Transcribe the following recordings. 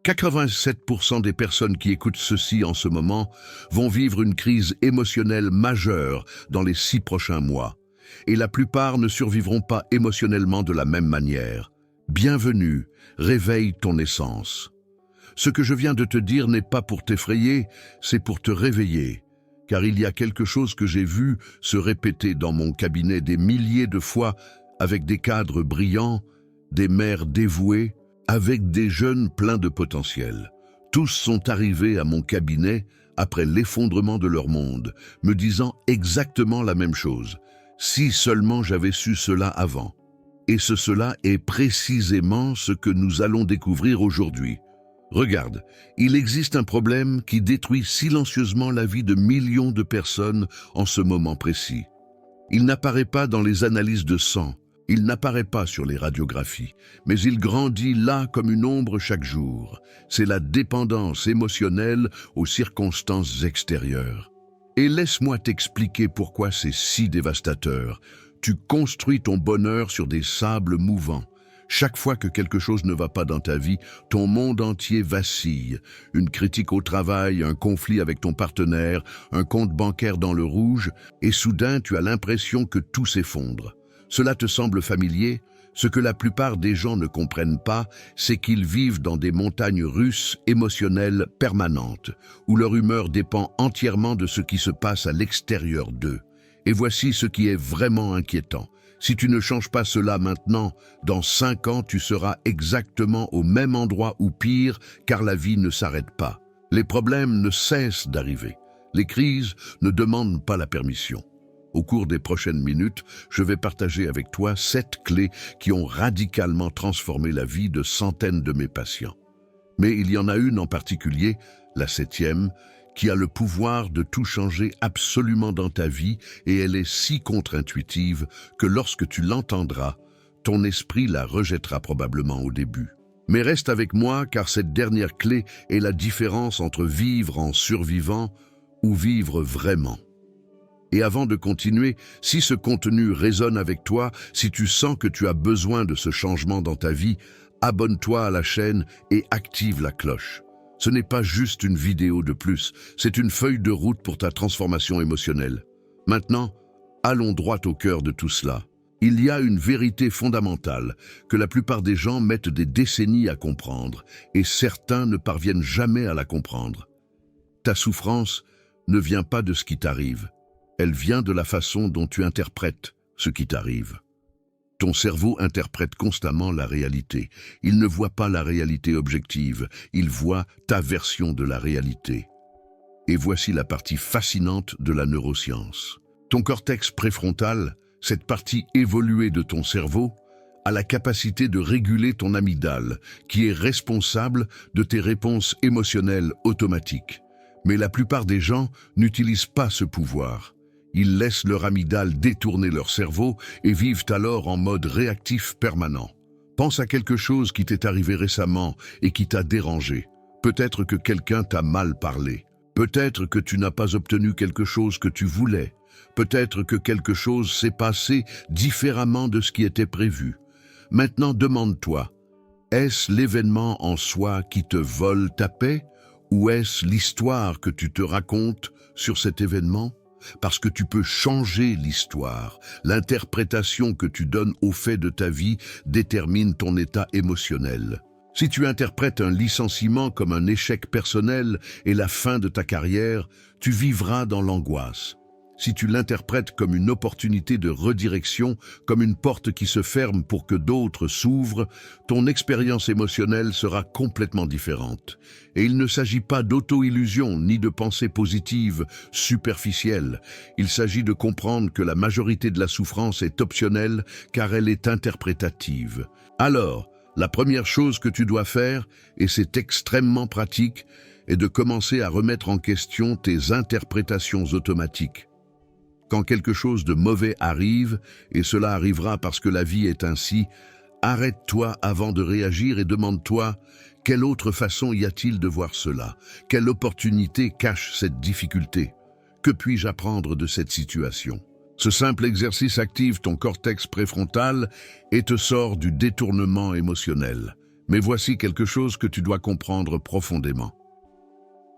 87% des personnes qui écoutent ceci en ce moment vont vivre une crise émotionnelle majeure dans les 6 prochains mois. Et la plupart ne survivront pas émotionnellement de la même manière. Bienvenue, réveille ton essence. Ce que je viens de te dire n'est pas pour t'effrayer, c'est pour te réveiller. Car il y a quelque chose que j'ai vu se répéter dans mon cabinet des milliers de fois avec des cadres brillants, des mères dévouées, avec des jeunes pleins de potentiel. Tous sont arrivés à mon cabinet après l'effondrement de leur monde, me disant exactement la même chose. Si seulement j'avais su cela avant. Et cela est précisément ce que nous allons découvrir aujourd'hui. Regarde, il existe un problème qui détruit silencieusement la vie de millions de personnes en ce moment précis. Il n'apparaît pas dans les analyses de sang, il n'apparaît pas sur les radiographies, mais il grandit là comme une ombre chaque jour. C'est la dépendance émotionnelle aux circonstances extérieures. Et laisse-moi t'expliquer pourquoi c'est si dévastateur. Tu construis ton bonheur sur des sables mouvants. Chaque fois que quelque chose ne va pas dans ta vie, ton monde entier vacille. Une critique au travail, un conflit avec ton partenaire, un compte bancaire dans le rouge, et soudain tu as l'impression que tout s'effondre. Cela te semble familier? Ce que la plupart des gens ne comprennent pas, c'est qu'ils vivent dans des montagnes russes émotionnelles permanentes, où leur humeur dépend entièrement de ce qui se passe à l'extérieur d'eux. Et voici ce qui est vraiment inquiétant. Si tu ne changes pas cela maintenant, dans 5 ans, tu seras exactement au même endroit ou pire, car la vie ne s'arrête pas. Les problèmes ne cessent d'arriver. Les crises ne demandent pas la permission. Au cours des prochaines minutes, je vais partager avec toi 7 clés qui ont radicalement transformé la vie de centaines de mes patients. Mais il y en a une en particulier, la 7e, qui a le pouvoir de tout changer absolument dans ta vie, et elle est si contre-intuitive que lorsque tu l'entendras, ton esprit la rejettera probablement au début. Mais reste avec moi, car cette dernière clé est la différence entre vivre en survivant ou vivre vraiment. Et avant de continuer, si ce contenu résonne avec toi, si tu sens que tu as besoin de ce changement dans ta vie, abonne-toi à la chaîne et active la cloche. Ce n'est pas juste une vidéo de plus, c'est une feuille de route pour ta transformation émotionnelle. Maintenant, allons droit au cœur de tout cela. Il y a une vérité fondamentale que la plupart des gens mettent des décennies à comprendre, et certains ne parviennent jamais à la comprendre. Ta souffrance ne vient pas de ce qui t'arrive. Elle vient de la façon dont tu interprètes ce qui t'arrive. Ton cerveau interprète constamment la réalité. Il ne voit pas la réalité objective, il voit ta version de la réalité. Et voici la partie fascinante de la neuroscience. Ton cortex préfrontal, cette partie évoluée de ton cerveau, a la capacité de réguler ton amygdale, qui est responsable de tes réponses émotionnelles automatiques. Mais la plupart des gens n'utilisent pas ce pouvoir. Ils laissent leur amygdale détourner leur cerveau et vivent alors en mode réactif permanent. Pense à quelque chose qui t'est arrivé récemment et qui t'a dérangé. Peut-être que quelqu'un t'a mal parlé. Peut-être que tu n'as pas obtenu quelque chose que tu voulais. Peut-être que quelque chose s'est passé différemment de ce qui était prévu. Maintenant, demande-toi, est-ce l'événement en soi qui te vole ta paix ou est-ce l'histoire que tu te racontes sur cet événement? Parce que tu peux changer l'histoire. L'interprétation que tu donnes aux faits de ta vie détermine ton état émotionnel. Si tu interprètes un licenciement comme un échec personnel et la fin de ta carrière, tu vivras dans l'angoisse. Si tu l'interprètes comme une opportunité de redirection, comme une porte qui se ferme pour que d'autres s'ouvrent, ton expérience émotionnelle sera complètement différente. Et il ne s'agit pas d'auto-illusion ni de pensée positive superficielle. Il s'agit de comprendre que la majorité de la souffrance est optionnelle car elle est interprétative. Alors, la première chose que tu dois faire, et c'est extrêmement pratique, est de commencer à remettre en question tes interprétations automatiques. Quand quelque chose de mauvais arrive, et cela arrivera parce que la vie est ainsi, arrête-toi avant de réagir et demande-toi quelle autre façon y a-t-il de voir cela? Quelle opportunité cache cette difficulté? Que puis-je apprendre de cette situation? Ce simple exercice active ton cortex préfrontal et te sort du détournement émotionnel. Mais voici quelque chose que tu dois comprendre profondément.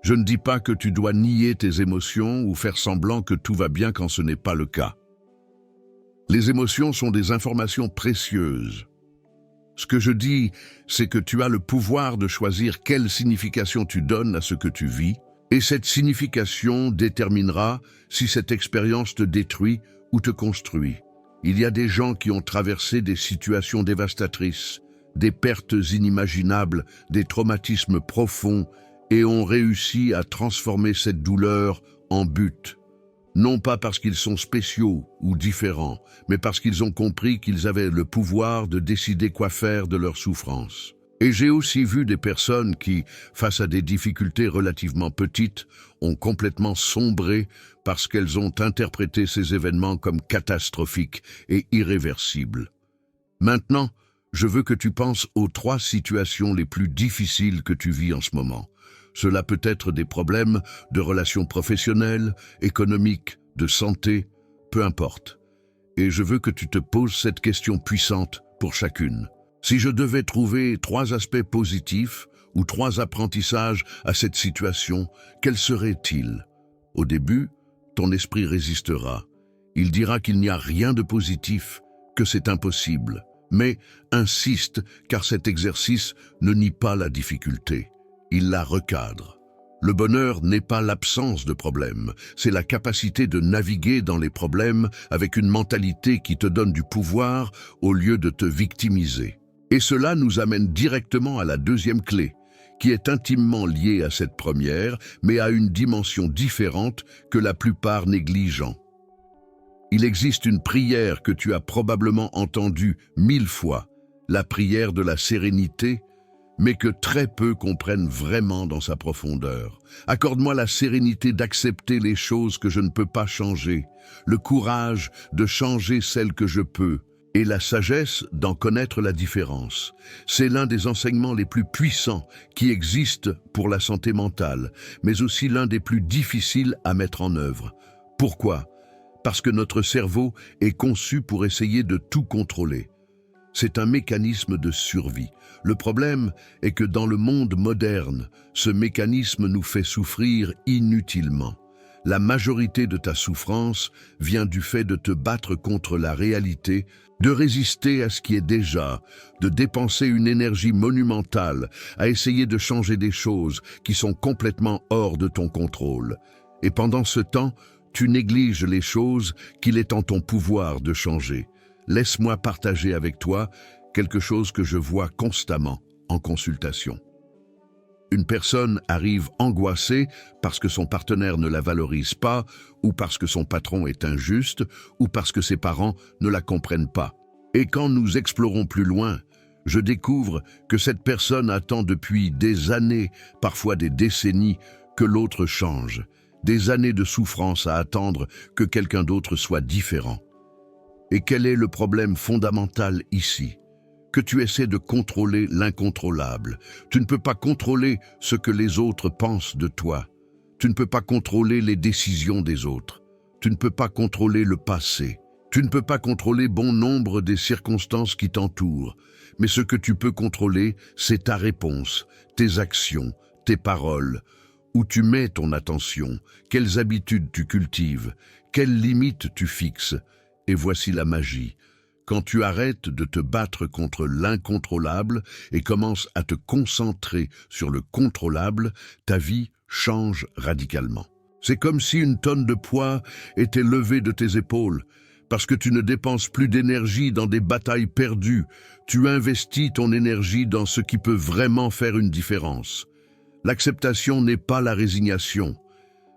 Je ne dis pas que tu dois nier tes émotions ou faire semblant que tout va bien quand ce n'est pas le cas. Les émotions sont des informations précieuses. Ce que je dis, c'est que tu as le pouvoir de choisir quelle signification tu donnes à ce que tu vis, et cette signification déterminera si cette expérience te détruit ou te construit. Il y a des gens qui ont traversé des situations dévastatrices, des pertes inimaginables, des traumatismes profonds, et ont réussi à transformer cette douleur en but. Non pas parce qu'ils sont spéciaux ou différents, mais parce qu'ils ont compris qu'ils avaient le pouvoir de décider quoi faire de leur souffrance. Et j'ai aussi vu des personnes qui, face à des difficultés relativement petites, ont complètement sombré parce qu'elles ont interprété ces événements comme catastrophiques et irréversibles. Maintenant, je veux que tu penses aux 3 situations les plus difficiles que tu vis en ce moment. Cela peut être des problèmes de relations professionnelles, économiques, de santé, peu importe. Et je veux que tu te poses cette question puissante pour chacune. Si je devais trouver 3 aspects positifs ou 3 apprentissages à cette situation, quels seraient-ils? Au début, ton esprit résistera. Il dira qu'il n'y a rien de positif, que c'est impossible. Mais insiste, car cet exercice ne nie pas la difficulté. Il la recadre. Le bonheur n'est pas l'absence de problèmes, c'est la capacité de naviguer dans les problèmes avec une mentalité qui te donne du pouvoir au lieu de te victimiser. Et cela nous amène directement à la 2e clé, qui est intimement liée à cette première, mais à une dimension différente que la plupart négligent. Il existe une prière que tu as probablement entendue 1000 fois, la prière de la sérénité, mais que très peu comprennent vraiment dans sa profondeur. Accorde-moi la sérénité d'accepter les choses que je ne peux pas changer, le courage de changer celles que je peux, et la sagesse d'en connaître la différence. C'est l'un des enseignements les plus puissants qui existent pour la santé mentale, mais aussi l'un des plus difficiles à mettre en œuvre. Pourquoi? Parce que notre cerveau est conçu pour essayer de tout contrôler. C'est un mécanisme de survie. Le problème est que dans le monde moderne, ce mécanisme nous fait souffrir inutilement. La majorité de ta souffrance vient du fait de te battre contre la réalité, de résister à ce qui est déjà, de dépenser une énergie monumentale à essayer de changer des choses qui sont complètement hors de ton contrôle. Et pendant ce temps, tu négliges les choses qu'il est en ton pouvoir de changer. Laisse-moi partager avec toi quelque chose que je vois constamment en consultation. Une personne arrive angoissée parce que son partenaire ne la valorise pas, ou parce que son patron est injuste, ou parce que ses parents ne la comprennent pas. Et quand nous explorons plus loin, je découvre que cette personne attend depuis des années, parfois des décennies, que l'autre change. Des années de souffrance à attendre que quelqu'un d'autre soit différent. Et quel est le problème fondamental ici? Que tu essaies de contrôler l'incontrôlable. Tu ne peux pas contrôler ce que les autres pensent de toi. Tu ne peux pas contrôler les décisions des autres. Tu ne peux pas contrôler le passé. Tu ne peux pas contrôler bon nombre des circonstances qui t'entourent. Mais ce que tu peux contrôler, c'est ta réponse, tes actions, tes paroles. Où tu mets ton attention, quelles habitudes tu cultives, quelles limites tu fixes. Et voici la magie. Quand tu arrêtes de te battre contre l'incontrôlable et commences à te concentrer sur le contrôlable, ta vie change radicalement. C'est comme si une tonne de poids était levée de tes épaules, parce que tu ne dépenses plus d'énergie dans des batailles perdues. Tu investis ton énergie dans ce qui peut vraiment faire une différence. L'acceptation n'est pas la résignation.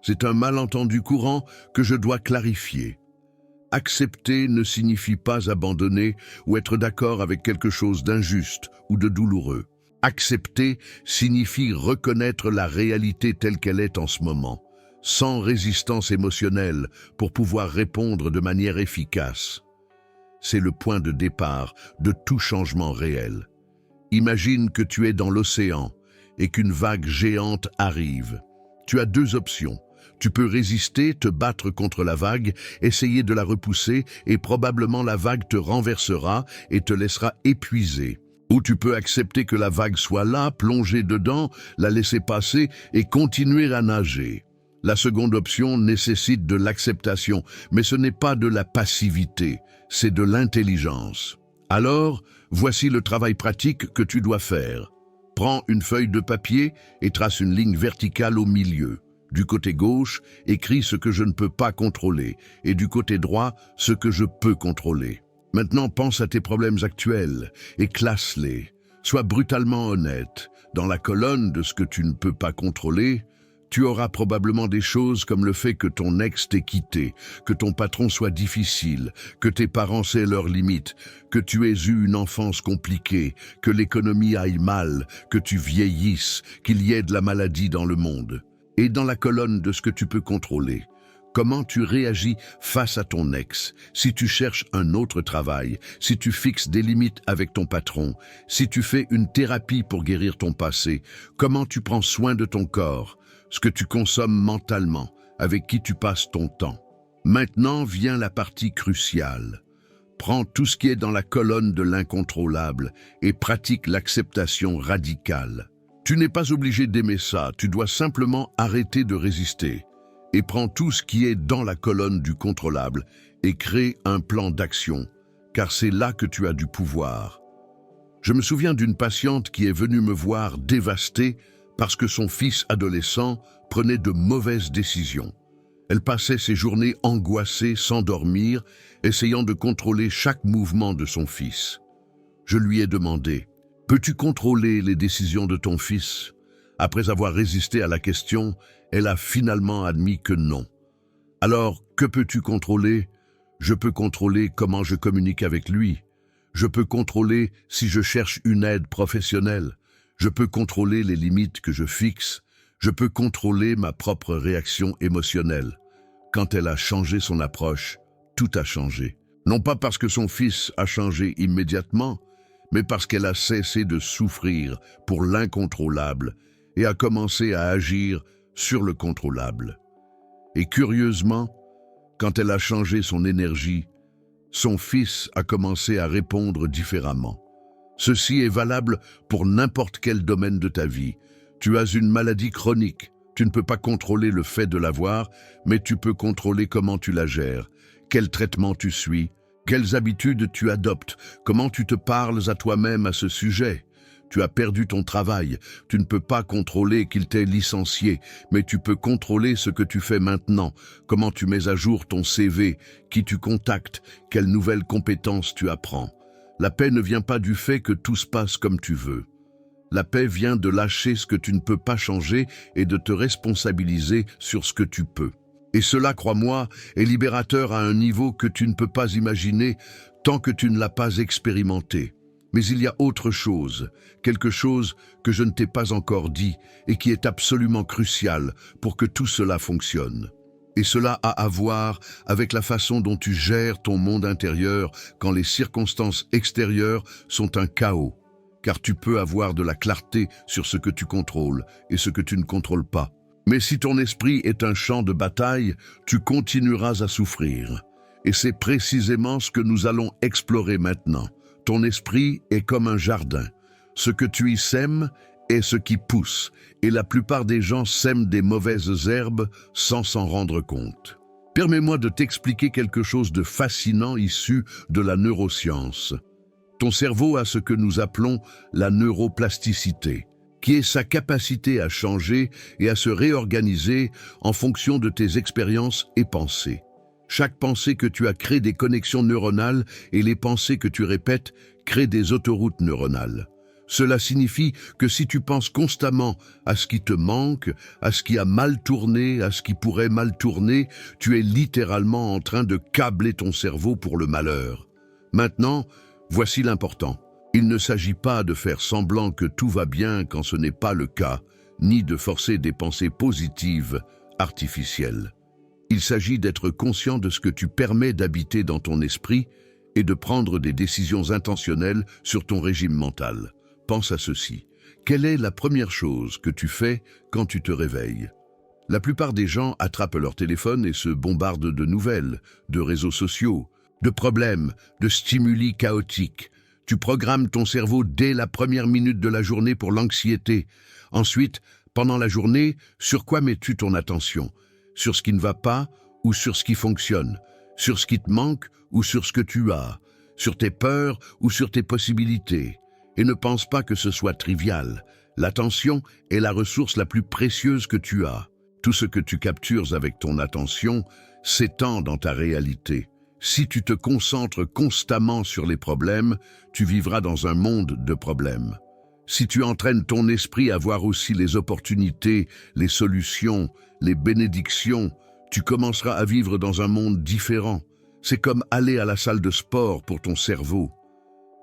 C'est un malentendu courant que je dois clarifier. Accepter ne signifie pas abandonner ou être d'accord avec quelque chose d'injuste ou de douloureux. Accepter signifie reconnaître la réalité telle qu'elle est en ce moment, sans résistance émotionnelle pour pouvoir répondre de manière efficace. C'est le point de départ de tout changement réel. Imagine que tu es dans l'océan et qu'une vague géante arrive. Tu as 2 options. Tu peux résister, te battre contre la vague, essayer de la repousser et probablement la vague te renversera et te laissera épuisé. Ou tu peux accepter que la vague soit là, plonger dedans, la laisser passer et continuer à nager. La seconde option nécessite de l'acceptation, mais ce n'est pas de la passivité, c'est de l'intelligence. Alors, voici le travail pratique que tu dois faire. Prends une feuille de papier et trace une ligne verticale au milieu. Du côté gauche, écris ce que je ne peux pas contrôler, et du côté droit, ce que je peux contrôler. Maintenant, pense à tes problèmes actuels et classe-les. Sois brutalement honnête. Dans la colonne de ce que tu ne peux pas contrôler, tu auras probablement des choses comme le fait que ton ex t'ait quitté, que ton patron soit difficile, que tes parents aient leurs limites, que tu aies eu une enfance compliquée, que l'économie aille mal, que tu vieillisses, qu'il y ait de la maladie dans le monde. Et dans la colonne de ce que tu peux contrôler, comment tu réagis face à ton ex, si tu cherches un autre travail, si tu fixes des limites avec ton patron, si tu fais une thérapie pour guérir ton passé, comment tu prends soin de ton corps, ce que tu consommes mentalement, avec qui tu passes ton temps. Maintenant vient la partie cruciale. Prends tout ce qui est dans la colonne de l'incontrôlable et pratique l'acceptation radicale. Tu n'es pas obligé d'aimer ça, tu dois simplement arrêter de résister. Et prends tout ce qui est dans la colonne du contrôlable et crée un plan d'action, car c'est là que tu as du pouvoir. Je me souviens d'une patiente qui est venue me voir dévastée parce que son fils adolescent prenait de mauvaises décisions. Elle passait ses journées angoissée, sans dormir, essayant de contrôler chaque mouvement de son fils. Je lui ai demandé, « Peux-tu contrôler les décisions de ton fils ?» Après avoir résisté à la question, elle a finalement admis que non. Alors, que peux-tu contrôler? Je peux contrôler comment je communique avec lui. Je peux contrôler si je cherche une aide professionnelle. Je peux contrôler les limites que je fixe. Je peux contrôler ma propre réaction émotionnelle. Quand elle a changé son approche, tout a changé. Non pas parce que son fils a changé immédiatement, mais parce qu'elle a cessé de souffrir pour l'incontrôlable et a commencé à agir sur le contrôlable. Et curieusement, quand elle a changé son énergie, son fils a commencé à répondre différemment. Ceci est valable pour n'importe quel domaine de ta vie. Tu as une maladie chronique. Tu ne peux pas contrôler le fait de l'avoir, mais tu peux contrôler comment tu la gères, quel traitement tu suis, quelles habitudes tu adoptes, comment tu te parles à toi-même à ce sujet. Tu as perdu ton travail, tu ne peux pas contrôler qu'il t'ait licencié, mais tu peux contrôler ce que tu fais maintenant, comment tu mets à jour ton CV, qui tu contactes, quelles nouvelles compétences tu apprends. La paix ne vient pas du fait que tout se passe comme tu veux. La paix vient de lâcher ce que tu ne peux pas changer et de te responsabiliser sur ce que tu peux. Et cela, crois-moi, est libérateur à un niveau que tu ne peux pas imaginer tant que tu ne l'as pas expérimenté. Mais il y a autre chose, quelque chose que je ne t'ai pas encore dit et qui est absolument crucial pour que tout cela fonctionne. Et cela a à voir avec la façon dont tu gères ton monde intérieur quand les circonstances extérieures sont un chaos. Car tu peux avoir de la clarté sur ce que tu contrôles et ce que tu ne contrôles pas. Mais si ton esprit est un champ de bataille, tu continueras à souffrir. Et c'est précisément ce que nous allons explorer maintenant. Ton esprit est comme un jardin. Ce que tu y sèmes est ce qui pousse, et la plupart des gens sèment des mauvaises herbes sans s'en rendre compte. Permets-moi de t'expliquer quelque chose de fascinant issu de la neuroscience. Ton cerveau a ce que nous appelons la neuroplasticité, qui est sa capacité à changer et à se réorganiser en fonction de tes expériences et pensées. Chaque pensée que tu as crée des connexions neuronales et les pensées que tu répètes créent des autoroutes neuronales. Cela signifie que si tu penses constamment à ce qui te manque, à ce qui a mal tourné, à ce qui pourrait mal tourner, tu es littéralement en train de câbler ton cerveau pour le malheur. Maintenant, voici l'important. Il ne s'agit pas de faire semblant que tout va bien quand ce n'est pas le cas, ni de forcer des pensées positives artificielles. Il s'agit d'être conscient de ce que tu permets d'habiter dans ton esprit et de prendre des décisions intentionnelles sur ton régime mental. Pense à ceci. Quelle est la première chose que tu fais quand tu te réveilles? La plupart des gens attrapent leur téléphone et se bombardent de nouvelles, de réseaux sociaux, de problèmes, de stimuli chaotiques. Tu programmes ton cerveau dès la première minute de la journée pour l'anxiété. Ensuite, pendant la journée, sur quoi mets-tu ton attention? Sur ce qui ne va pas ou sur ce qui fonctionne? Sur ce qui te manque ou sur ce que tu as? Sur tes peurs ou sur tes possibilités? Et ne pense pas que ce soit trivial. L'attention est la ressource la plus précieuse que tu as. Tout ce que tu captures avec ton attention s'étend dans ta réalité. Si tu te concentres constamment sur les problèmes, tu vivras dans un monde de problèmes. Si tu entraînes ton esprit à voir aussi les opportunités, les solutions, les bénédictions, tu commenceras à vivre dans un monde différent. C'est comme aller à la salle de sport pour ton cerveau.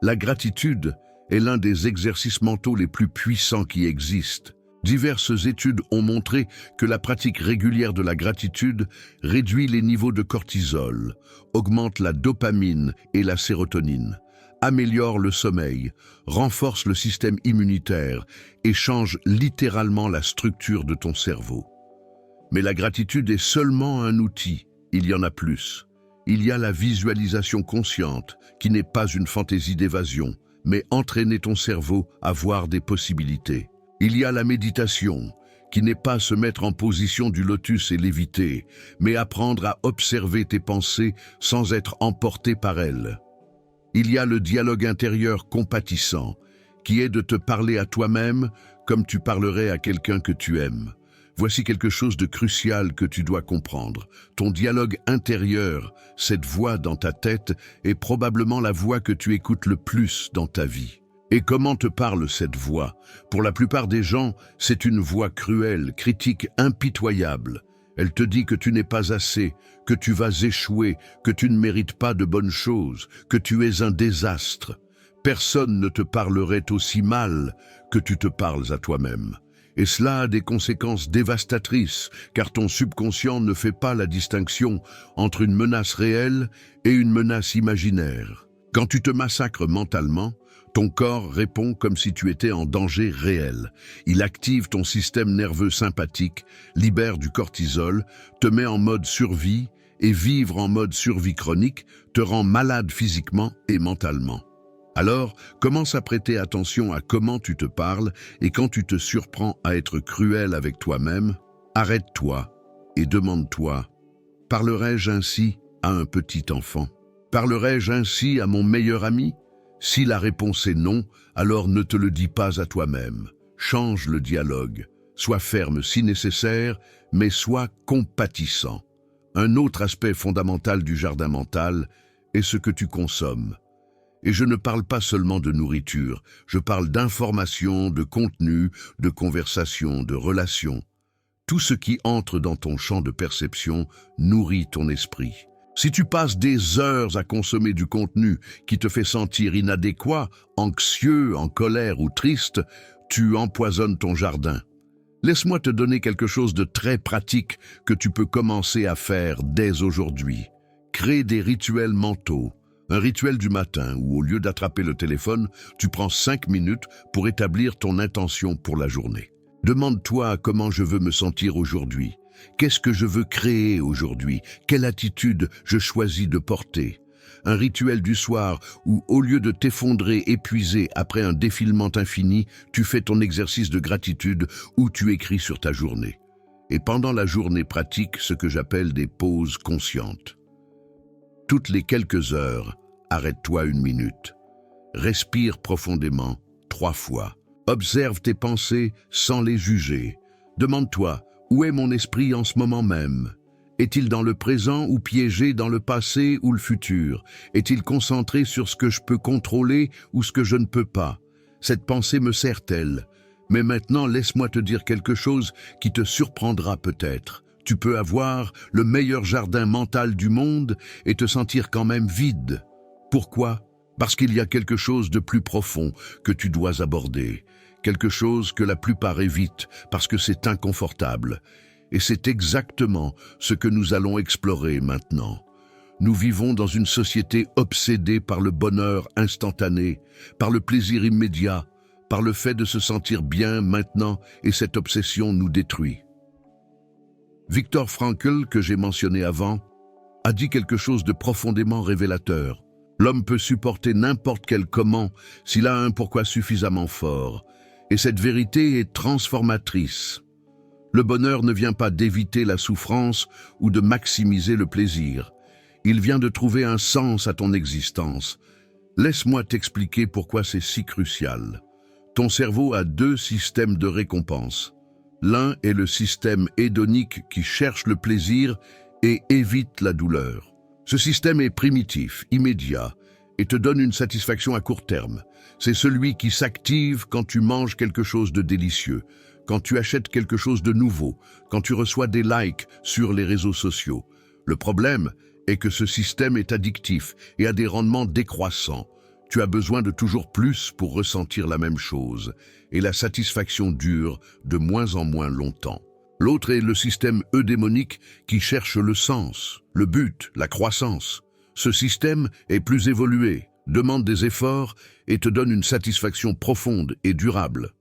La gratitude est l'un des exercices mentaux les plus puissants qui existent. Diverses études ont montré que la pratique régulière de la gratitude réduit les niveaux de cortisol, augmente la dopamine et la sérotonine, améliore le sommeil, renforce le système immunitaire et change littéralement la structure de ton cerveau. Mais la gratitude est seulement un outil, il y en a plus. Il y a la visualisation consciente, qui n'est pas une fantaisie d'évasion, mais entraîner ton cerveau à voir des possibilités. Il y a la méditation, qui n'est pas se mettre en position du lotus et léviter, mais apprendre à observer tes pensées sans être emporté par elles. Il y a le dialogue intérieur compatissant, qui est de te parler à toi-même comme tu parlerais à quelqu'un que tu aimes. Voici quelque chose de crucial que tu dois comprendre. Ton dialogue intérieur, cette voix dans ta tête, est probablement la voix que tu écoutes le plus dans ta vie. Et comment te parle cette voix? Pour la plupart des gens, c'est une voix cruelle, critique, impitoyable. Elle te dit que tu n'es pas assez, que tu vas échouer, que tu ne mérites pas de bonnes choses, que tu es un désastre. Personne ne te parlerait aussi mal que tu te parles à toi-même. Et cela a des conséquences dévastatrices, car ton subconscient ne fait pas la distinction entre une menace réelle et une menace imaginaire. Quand tu te massacres mentalement, ton corps répond comme si tu étais en danger réel. Il active ton système nerveux sympathique, libère du cortisol, te met en mode survie, et vivre en mode survie chronique te rend malade physiquement et mentalement. Alors, commence à prêter attention à comment tu te parles, et quand tu te surprends à être cruel avec toi-même, arrête-toi et demande-toi: parlerais-je ainsi à un petit enfant? Parlerais-je ainsi à mon meilleur ami? Si la réponse est non, alors ne te le dis pas à toi-même. Change le dialogue. Sois ferme si nécessaire, mais sois compatissant. Un autre aspect fondamental du jardin mental est ce que tu consommes. Et je ne parle pas seulement de nourriture, je parle d'informations, de contenu, de conversations, de relations. Tout ce qui entre dans ton champ de perception nourrit ton esprit. Si tu passes des heures à consommer du contenu qui te fait sentir inadéquat, anxieux, en colère ou triste, tu empoisonnes ton jardin. Laisse-moi te donner quelque chose de très pratique que tu peux commencer à faire dès aujourd'hui. Crée des rituels mentaux. Un rituel du matin où, au lieu d'attraper le téléphone, tu prends 5 minutes pour établir ton intention pour la journée. Demande-toi comment je veux me sentir aujourd'hui. Qu'est-ce que je veux créer aujourd'hui? Quelle attitude je choisis de porter? Un rituel du soir où, au lieu de t'effondrer épuisé après un défilement infini, tu fais ton exercice de gratitude ou tu écris sur ta journée. Et pendant la journée pratique ce que j'appelle des pauses conscientes. Toutes les quelques heures, arrête-toi 1 minute. Respire profondément 3 fois. Observe tes pensées sans les juger. Demande-toi: où est mon esprit en ce moment même? Est-il dans le présent ou piégé dans le passé ou le futur? Est-il concentré sur ce que je peux contrôler ou ce que je ne peux pas? Cette pensée me sert-elle? Mais maintenant, laisse-moi te dire quelque chose qui te surprendra peut-être. Tu peux avoir le meilleur jardin mental du monde et te sentir quand même vide. Pourquoi? Parce qu'il y a quelque chose de plus profond que tu dois aborder. Quelque chose que la plupart évitent parce que c'est inconfortable. Et c'est exactement ce que nous allons explorer maintenant. Nous vivons dans une société obsédée par le bonheur instantané, par le plaisir immédiat, par le fait de se sentir bien maintenant, et cette obsession nous détruit. Viktor Frankl, que j'ai mentionné avant, a dit quelque chose de profondément révélateur. L'homme peut supporter n'importe quel comment s'il a un pourquoi suffisamment fort. Et cette vérité est transformatrice. Le bonheur ne vient pas d'éviter la souffrance ou de maximiser le plaisir. Il vient de trouver un sens à ton existence. Laisse-moi t'expliquer pourquoi c'est si crucial. Ton cerveau a deux systèmes de récompense. L'un est le système hédonique qui cherche le plaisir et évite la douleur. Ce système est primitif, immédiat, et te donne une satisfaction à court terme. C'est celui qui s'active quand tu manges quelque chose de délicieux, quand tu achètes quelque chose de nouveau, quand tu reçois des likes sur les réseaux sociaux. Le problème est que ce système est addictif et a des rendements décroissants. Tu as besoin de toujours plus pour ressentir la même chose, et la satisfaction dure de moins en moins longtemps. L'autre est le système eudémonique qui cherche le sens, le but, la croissance. Ce système est plus évolué, demande des efforts et te donne une satisfaction profonde et durable.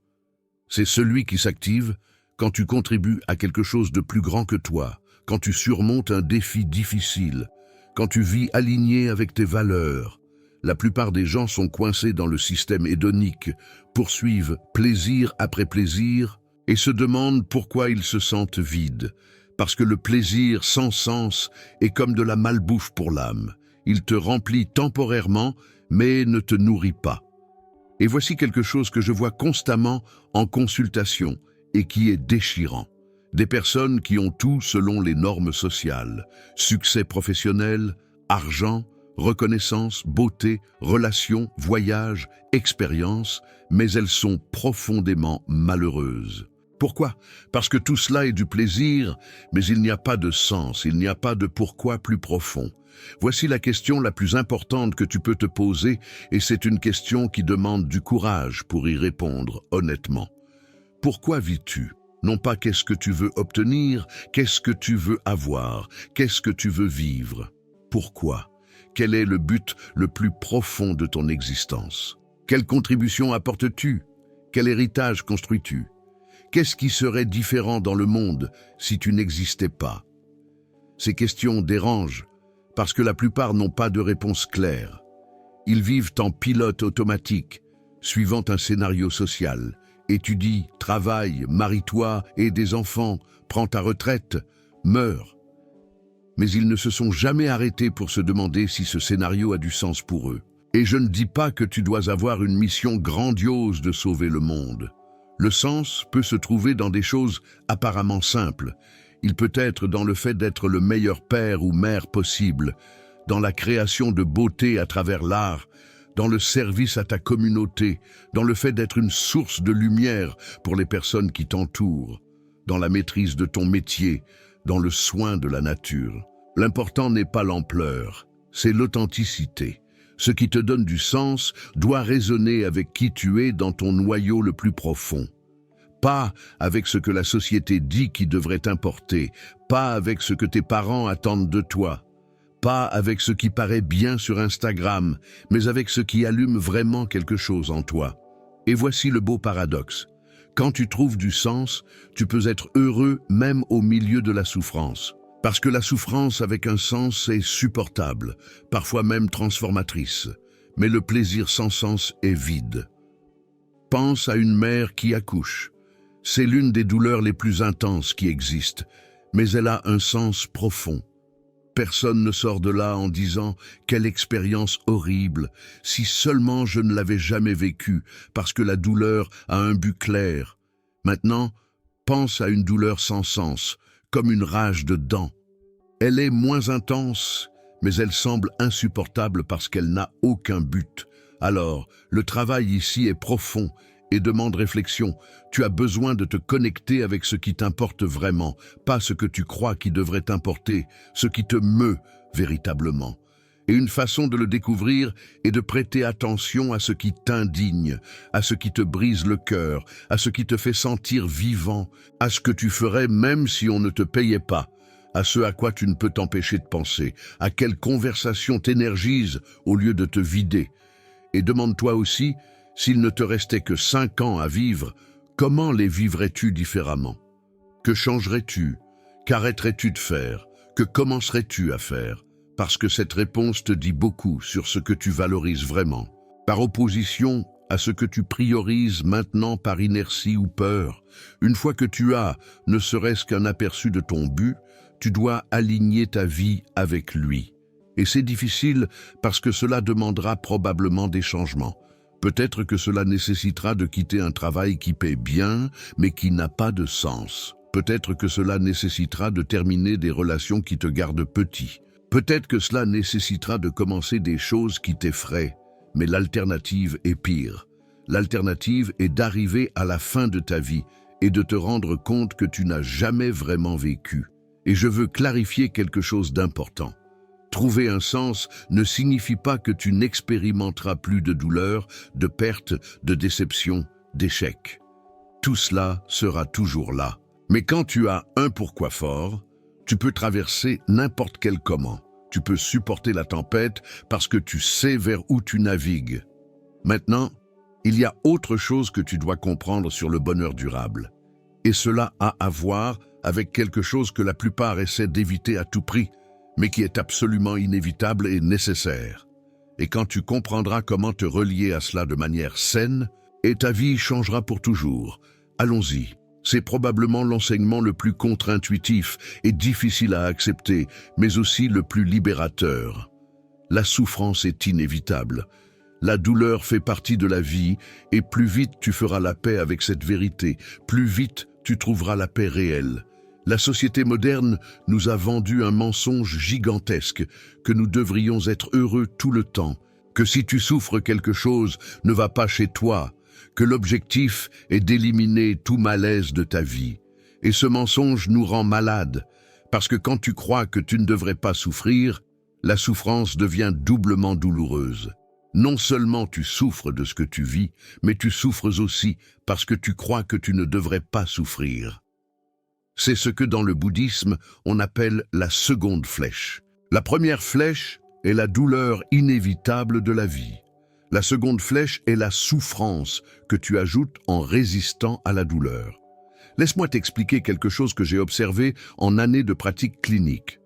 C'est celui qui s'active quand tu contribues à quelque chose de plus grand que toi, quand tu surmontes un défi difficile, quand tu vis aligné avec tes valeurs. La plupart des gens sont coincés dans le système hédonique, poursuivent plaisir après plaisir et se demandent pourquoi ils se sentent vides. Parce que le plaisir sans sens est comme de la malbouffe pour l'âme. Il te remplit temporairement, mais ne te nourrit pas. Et voici quelque chose que je vois constamment en consultation et qui est déchirant. Des personnes qui ont tout selon les normes sociales, succès professionnel, argent, reconnaissance, beauté, relations, voyages, expériences, mais elles sont profondément malheureuses. Pourquoi? Parce que tout cela est du plaisir, mais il n'y a pas de sens, il n'y a pas de pourquoi plus profond. Voici la question la plus importante que tu peux te poser, et c'est une question qui demande du courage pour y répondre honnêtement. Pourquoi vis-tu? Non pas qu'est-ce que tu veux obtenir, qu'est-ce que tu veux avoir, qu'est-ce que tu veux vivre? Pourquoi? Quel est le but le plus profond de ton existence? Quelle contribution apportes-tu? Quel héritage construis-tu? Qu'est-ce qui serait différent dans le monde si tu n'existais pas? Ces questions dérangent parce que la plupart n'ont pas de réponse claire. Ils vivent en pilote automatique, suivant un scénario social. Étudie, travaille, marie-toi, aie des enfants, prends ta retraite, meurs. Mais ils ne se sont jamais arrêtés pour se demander si ce scénario a du sens pour eux. Et je ne dis pas que tu dois avoir une mission grandiose de sauver le monde. Le sens peut se trouver dans des choses apparemment simples. Il peut être dans le fait d'être le meilleur père ou mère possible, dans la création de beauté à travers l'art, dans le service à ta communauté, dans le fait d'être une source de lumière pour les personnes qui t'entourent, dans la maîtrise de ton métier, dans le soin de la nature. L'important n'est pas l'ampleur, c'est l'authenticité. Ce qui te donne du sens doit résonner avec qui tu es dans ton noyau le plus profond. Pas avec ce que la société dit qui devrait t'importer, pas avec ce que tes parents attendent de toi, pas avec ce qui paraît bien sur Instagram, mais avec ce qui allume vraiment quelque chose en toi. Et voici le beau paradoxe. Quand tu trouves du sens, tu peux être heureux même au milieu de la souffrance. Parce que la souffrance avec un sens est supportable, parfois même transformatrice. Mais le plaisir sans sens est vide. Pense à une mère qui accouche. C'est l'une des douleurs les plus intenses qui existent, mais elle a un sens profond. Personne ne sort de là en disant « Quelle expérience horrible, si seulement je ne l'avais jamais vécue, parce que la douleur a un but clair. » Maintenant, pense à une douleur sans sens, comme une rage de dents. Elle est moins intense, mais elle semble insupportable parce qu'elle n'a aucun but. Alors, le travail ici est profond et demande réflexion. Tu as besoin de te connecter avec ce qui t'importe vraiment, pas ce que tu crois qui devrait t'importer, ce qui te meut véritablement. Et une façon de le découvrir est de prêter attention à ce qui t'indigne, à ce qui te brise le cœur, à ce qui te fait sentir vivant, à ce que tu ferais même si on ne te payait pas, à ce à quoi tu ne peux t'empêcher de penser, à quelle conversation t'énergise au lieu de te vider. Et demande-toi aussi, s'il ne te restait que 5 ans à vivre, comment les vivrais-tu différemment? Que changerais-tu? Qu'arrêterais-tu de faire? Que commencerais-tu à faire? parce que cette réponse te dit beaucoup sur ce que tu valorises vraiment. Par opposition à ce que tu priorises maintenant par inertie ou peur, une fois que tu as, ne serait-ce qu'un aperçu de ton but, tu dois aligner ta vie avec lui. Et c'est difficile parce que cela demandera probablement des changements. Peut-être que cela nécessitera de quitter un travail qui paie bien, mais qui n'a pas de sens. Peut-être que cela nécessitera de terminer des relations qui te gardent petit. Peut-être que cela nécessitera de commencer des choses qui t'effraient. Mais l'alternative est pire. L'alternative est d'arriver à la fin de ta vie et de te rendre compte que tu n'as jamais vraiment vécu. Et je veux clarifier quelque chose d'important. Trouver un sens ne signifie pas que tu n'expérimenteras plus de douleur, de perte, de déception, d'échec. Tout cela sera toujours là. Mais quand tu as un pourquoi fort, tu peux traverser n'importe quel comment. Tu peux supporter la tempête parce que tu sais vers où tu navigues. Maintenant, il y a autre chose que tu dois comprendre sur le bonheur durable. Et cela a à voir avec quelque chose que la plupart essaient d'éviter à tout prix, mais qui est absolument inévitable et nécessaire. Et quand tu comprendras comment te relier à cela de manière saine, et ta vie changera pour toujours. Allons-y. C'est probablement l'enseignement le plus contre-intuitif et difficile à accepter, mais aussi le plus libérateur. La souffrance est inévitable. La douleur fait partie de la vie, et plus vite tu feras la paix avec cette vérité, plus vite tu trouveras la paix réelle. La société moderne nous a vendu un mensonge gigantesque, que nous devrions être heureux tout le temps, que si tu souffres quelque chose, ne va pas chez toi, que l'objectif est d'éliminer tout malaise de ta vie. Et ce mensonge nous rend malades, parce que quand tu crois que tu ne devrais pas souffrir, la souffrance devient doublement douloureuse. Non seulement tu souffres de ce que tu vis, mais tu souffres aussi parce que tu crois que tu ne devrais pas souffrir. C'est ce que dans le bouddhisme, on appelle la seconde flèche. La première flèche est la douleur inévitable de la vie. La seconde flèche est la souffrance que tu ajoutes en résistant à la douleur. Laisse-moi t'expliquer quelque chose que j'ai observé en années de pratique clinique.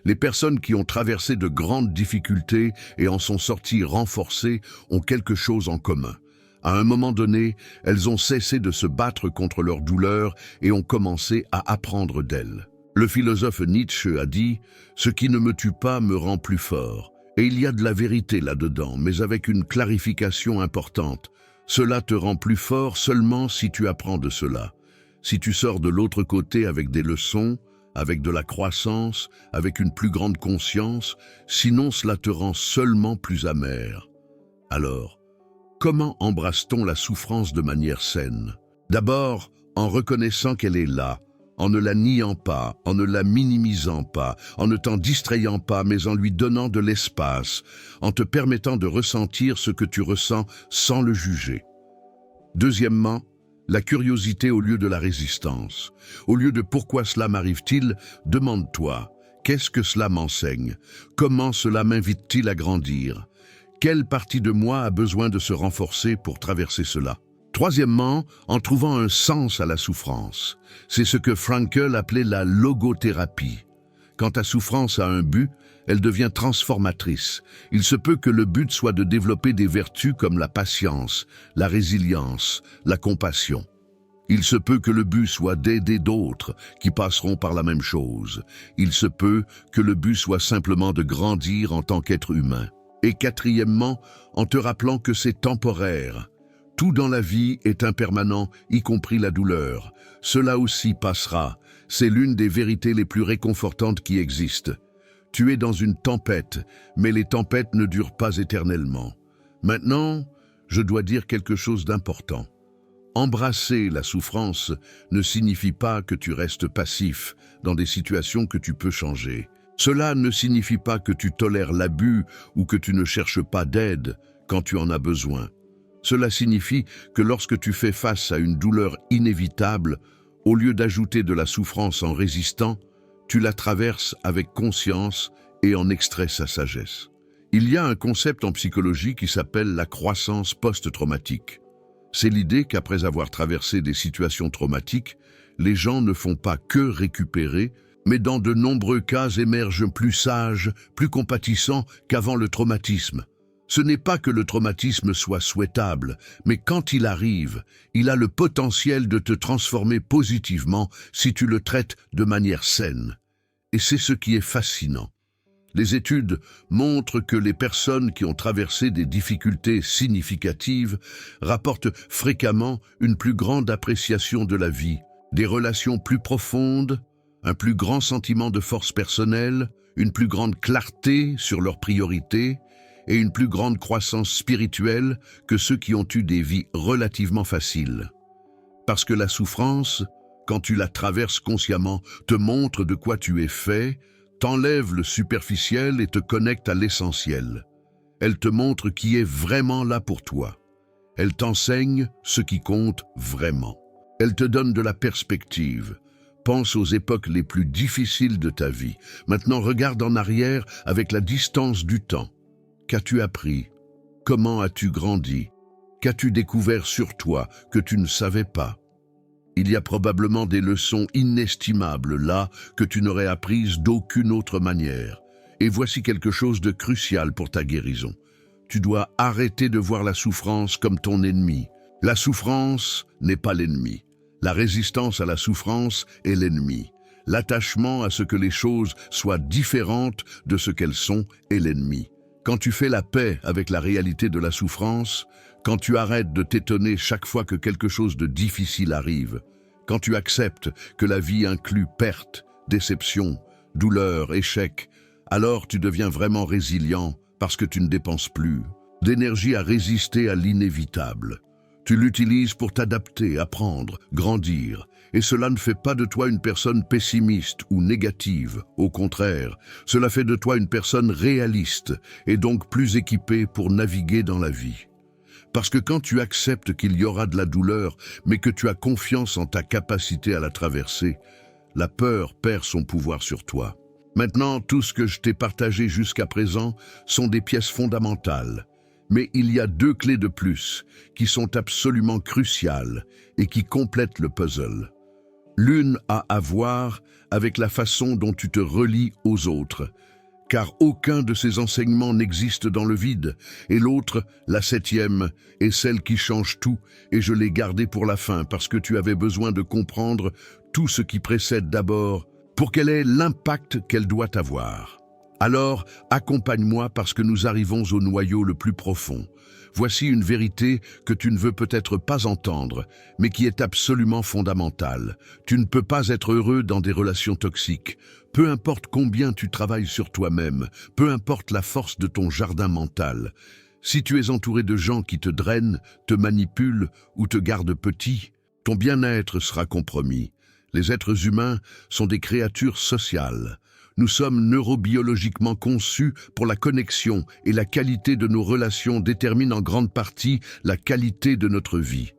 Les personnes qui ont traversé de grandes difficultés et en sont sorties renforcées ont quelque chose en commun. À un moment donné, elles ont cessé de se battre contre leur douleur et ont commencé à apprendre d'elles. Le philosophe Nietzsche a dit « Ce qui ne me tue pas me rend plus fort ». Et il y a de la vérité là-dedans, mais avec une clarification importante. Cela te rend plus fort seulement si tu apprends de cela. Si tu sors de l'autre côté avec des leçons, avec de la croissance, avec une plus grande conscience, sinon cela te rend seulement plus amer. Alors, comment embrasse-t-on la souffrance de manière saine? D'abord, en reconnaissant qu'elle est là, en ne la niant pas, en ne la minimisant pas, en ne t'en distrayant pas, mais en lui donnant de l'espace, en te permettant de ressentir ce que tu ressens sans le juger. Deuxièmement, la curiosité au lieu de la résistance. Au lieu de « pourquoi cela m'arrive-t-il ?», demande-toi « qu'est-ce que cela m'enseigne ? Comment cela m'invite-t-il à grandir ? Quelle partie de moi a besoin de se renforcer pour traverser cela ?» Troisièmement, en trouvant un sens à la souffrance. C'est ce que Frankl appelait la logothérapie. Quand ta souffrance a un but, elle devient transformatrice. Il se peut que le but soit de développer des vertus comme la patience, la résilience, la compassion. Il se peut que le but soit d'aider d'autres qui passeront par la même chose. Il se peut que le but soit simplement de grandir en tant qu'être humain. Et quatrièmement, en te rappelant que c'est temporaire. Tout dans la vie est impermanent, y compris la douleur. Cela aussi passera. C'est l'une des vérités les plus réconfortantes qui existent. Tu es dans une tempête, mais les tempêtes ne durent pas éternellement. Maintenant, je dois dire quelque chose d'important. Embrasser la souffrance ne signifie pas que tu restes passif dans des situations que tu peux changer. Cela ne signifie pas que tu tolères l'abus ou que tu ne cherches pas d'aide quand tu en as besoin. Cela signifie que lorsque tu fais face à une douleur inévitable, au lieu d'ajouter de la souffrance en résistant, tu la traverses avec conscience et en extrais sa sagesse. Il y a un concept en psychologie qui s'appelle la croissance post-traumatique. C'est l'idée qu'après avoir traversé des situations traumatiques, les gens ne font pas que récupérer, Mais dans de nombreux cas émergent plus sages, plus compatissants qu'avant le traumatisme. Ce n'est pas que le traumatisme soit souhaitable, mais quand il arrive, il a le potentiel de te transformer positivement si tu le traites de manière saine. Et c'est ce qui est fascinant. Les études montrent que les personnes qui ont traversé des difficultés significatives rapportent fréquemment une plus grande appréciation de la vie, des relations plus profondes, un plus grand sentiment de force personnelle, une plus grande clarté sur leurs priorités et une plus grande croissance spirituelle que ceux qui ont eu des vies relativement faciles. Parce que la souffrance, quand tu la traverses consciemment, te montre de quoi tu es fait, t'enlève le superficiel et te connecte à l'essentiel. Elle te montre qui est vraiment là pour toi. Elle t'enseigne ce qui compte vraiment. Elle te donne de la perspective. Pense aux époques les plus difficiles de ta vie. Maintenant, regarde en arrière avec la distance du temps. Qu'as-tu appris? Comment as-tu grandi? Qu'as-tu découvert sur toi que tu ne savais pas? Il y a probablement des leçons inestimables là que tu n'aurais apprises d'aucune autre manière. Et voici quelque chose de crucial pour ta guérison. Tu dois arrêter de voir la souffrance comme ton ennemi. La souffrance n'est pas l'ennemi. La résistance à la souffrance est l'ennemi. L'attachement à ce que les choses soient différentes de ce qu'elles sont est l'ennemi. Quand tu fais la paix avec la réalité de la souffrance, quand tu arrêtes de t'étonner chaque fois que quelque chose de difficile arrive, quand tu acceptes que la vie inclut perte, déception, douleur, échec, alors tu deviens vraiment résilient parce que tu ne dépenses plus d'énergie à résister à l'inévitable. Tu l'utilises pour t'adapter, apprendre, grandir. Et cela ne fait pas de toi une personne pessimiste ou négative. Au contraire, cela fait de toi une personne réaliste et donc plus équipée pour naviguer dans la vie. Parce que quand tu acceptes qu'il y aura de la douleur, mais que tu as confiance en ta capacité à la traverser, la peur perd son pouvoir sur toi. Maintenant, tout ce que je t'ai partagé jusqu'à présent sont des pièces fondamentales. Mais il y a 2 clés de plus qui sont absolument cruciales et qui complètent le puzzle. L'une a à voir avec la façon dont tu te relis aux autres, car aucun de ces enseignements n'existe dans le vide, et l'autre, la 7e, est celle qui change tout, et je l'ai gardée pour la fin parce que tu avais besoin de comprendre tout ce qui précède d'abord pour qu'elle ait l'impact qu'elle doit avoir. Alors, accompagne-moi parce que nous arrivons au noyau le plus profond. Voici une vérité que tu ne veux peut-être pas entendre, mais qui est absolument fondamentale. Tu ne peux pas être heureux dans des relations toxiques. Peu importe combien tu travailles sur toi-même, peu importe la force de ton jardin mental. Si tu es entouré de gens qui te drainent, te manipulent ou te gardent petit, ton bien-être sera compromis. Les êtres humains sont des créatures sociales. Nous sommes neurobiologiquement conçus pour la connexion et la qualité de nos relations détermine en grande partie la qualité de notre vie.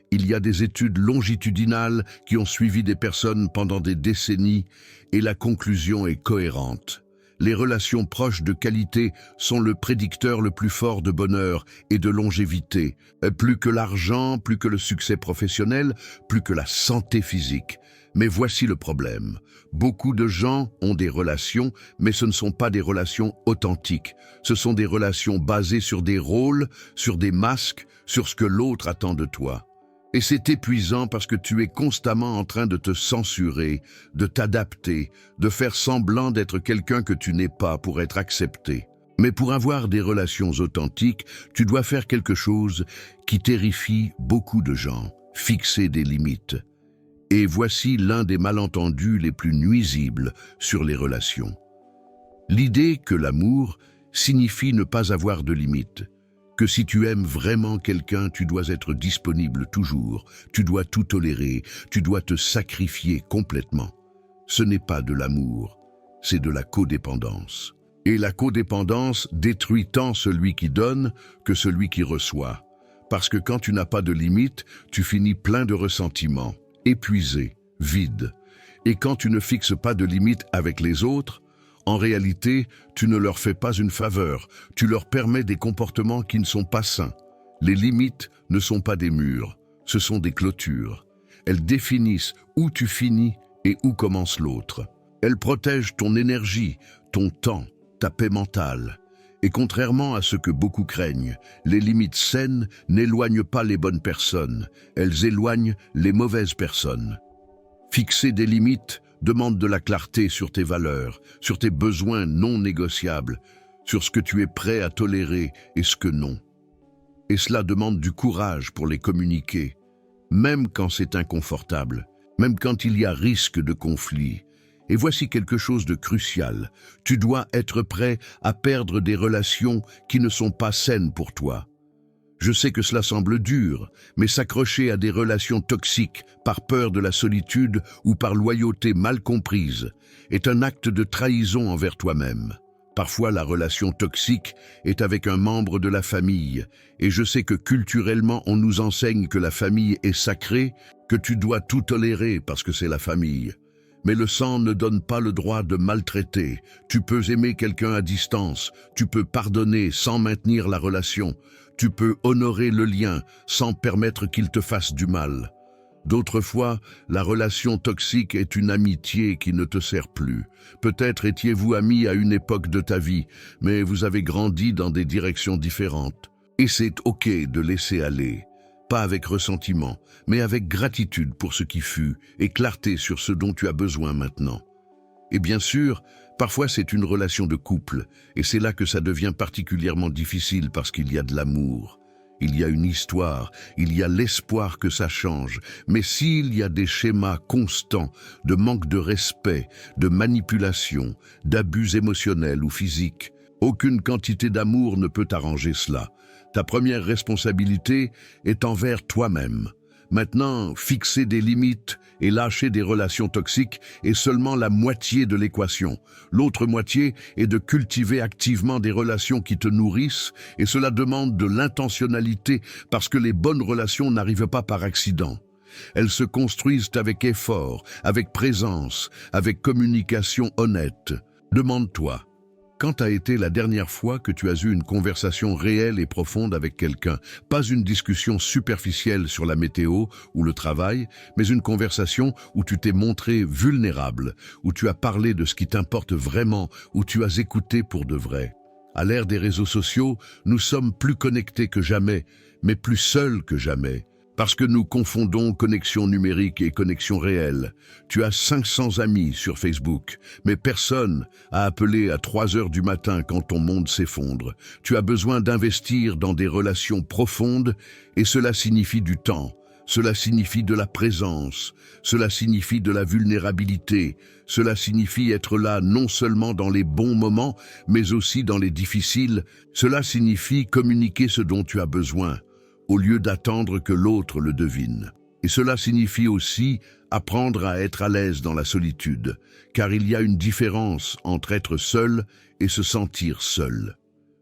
Il y a des études longitudinales qui ont suivi des personnes pendant des décennies et la conclusion est cohérente. Les relations proches de qualité sont le prédicteur le plus fort de bonheur et de longévité. Plus que l'argent, plus que le succès professionnel, plus que la santé physique. Mais voici le problème. Beaucoup de gens ont des relations, mais ce ne sont pas des relations authentiques. Ce sont des relations basées sur des rôles, sur des masques, sur ce que l'autre attend de toi. Et c'est épuisant parce que tu es constamment en train de te censurer, de t'adapter, de faire semblant d'être quelqu'un que tu n'es pas pour être accepté. Mais pour avoir des relations authentiques, tu dois faire quelque chose qui terrifie beaucoup de gens, fixer des limites. Et voici l'un des malentendus les plus nuisibles sur les relations. L'idée que l'amour signifie ne pas avoir de limites, que si tu aimes vraiment quelqu'un, tu dois être disponible toujours, tu dois tout tolérer, tu dois te sacrifier complètement. Ce n'est pas de l'amour, c'est de la codépendance. Et la codépendance détruit tant celui qui donne que celui qui reçoit. Parce que quand tu n'as pas de limites, tu finis plein de ressentiments. Épuisé, vide. Et quand tu ne fixes pas de limites avec les autres, en réalité, tu ne leur fais pas une faveur, tu leur permets des comportements qui ne sont pas sains. Les limites ne sont pas des murs, ce sont des clôtures. Elles définissent où tu finis et où commence l'autre. Elle protège ton énergie, ton temps, ta paix mentale. Et contrairement à ce que beaucoup craignent, les limites saines n'éloignent pas les bonnes personnes, elles éloignent les mauvaises personnes. Fixer des limites demande de la clarté sur tes valeurs, sur tes besoins non négociables, sur ce que tu es prêt à tolérer et ce que non. Et cela demande du courage pour les communiquer, même quand c'est inconfortable, même quand il y a risque de conflit. Et voici quelque chose de crucial. Tu dois être prêt à perdre des relations qui ne sont pas saines pour toi. Je sais que cela semble dur, mais s'accrocher à des relations toxiques par peur de la solitude ou par loyauté mal comprise est un acte de trahison envers toi-même. Parfois, la relation toxique est avec un membre de la famille, et je sais que culturellement, on nous enseigne que la famille est sacrée, que tu dois tout tolérer parce que c'est la famille. Mais le sang ne donne pas le droit de maltraiter. Tu peux aimer quelqu'un à distance, tu peux pardonner sans maintenir la relation, tu peux honorer le lien sans permettre qu'il te fasse du mal. D'autres fois, la relation toxique est une amitié qui ne te sert plus. Peut-être étiez-vous amis à une époque de ta vie, mais vous avez grandi dans des directions différentes. Et c'est ok de laisser aller. Pas avec ressentiment, mais avec gratitude pour ce qui fut et clarté sur ce dont tu as besoin maintenant. Et bien sûr, parfois c'est une relation de couple, et c'est là que ça devient particulièrement difficile parce qu'il y a de l'amour. Il y a une histoire, il y a l'espoir que ça change, mais s'il y a des schémas constants de manque de respect, de manipulation, d'abus émotionnels ou physiques, aucune quantité d'amour ne peut arranger cela. Ta première responsabilité est envers toi-même. Maintenant, fixer des limites et lâcher des relations toxiques est seulement la moitié de l'équation. L'autre moitié est de cultiver activement des relations qui te nourrissent, et cela demande de l'intentionnalité parce que les bonnes relations n'arrivent pas par accident. Elles se construisent avec effort, avec présence, avec communication honnête. Demande-toi, quand a été la dernière fois que tu as eu une conversation réelle et profonde avec quelqu'un, pas une discussion superficielle sur la météo ou le travail, mais une conversation où tu t'es montré vulnérable, où tu as parlé de ce qui t'importe vraiment, où tu as écouté pour de vrai. À l'ère des réseaux sociaux, nous sommes plus connectés que jamais, mais plus seuls que jamais. Parce que nous confondons connexion numérique et connexion réelle. Tu as 500 amis sur Facebook, mais personne a appelé à 3 heures du matin quand ton monde s'effondre. Tu as besoin d'investir dans des relations profondes et cela signifie du temps. Cela signifie de la présence, cela signifie de la vulnérabilité, cela signifie être là non seulement dans les bons moments, mais aussi dans les difficiles. Cela signifie communiquer ce dont tu as besoin, au lieu d'attendre que l'autre le devine. Et cela signifie aussi apprendre à être à l'aise dans la solitude, car il y a une différence entre être seul et se sentir seul.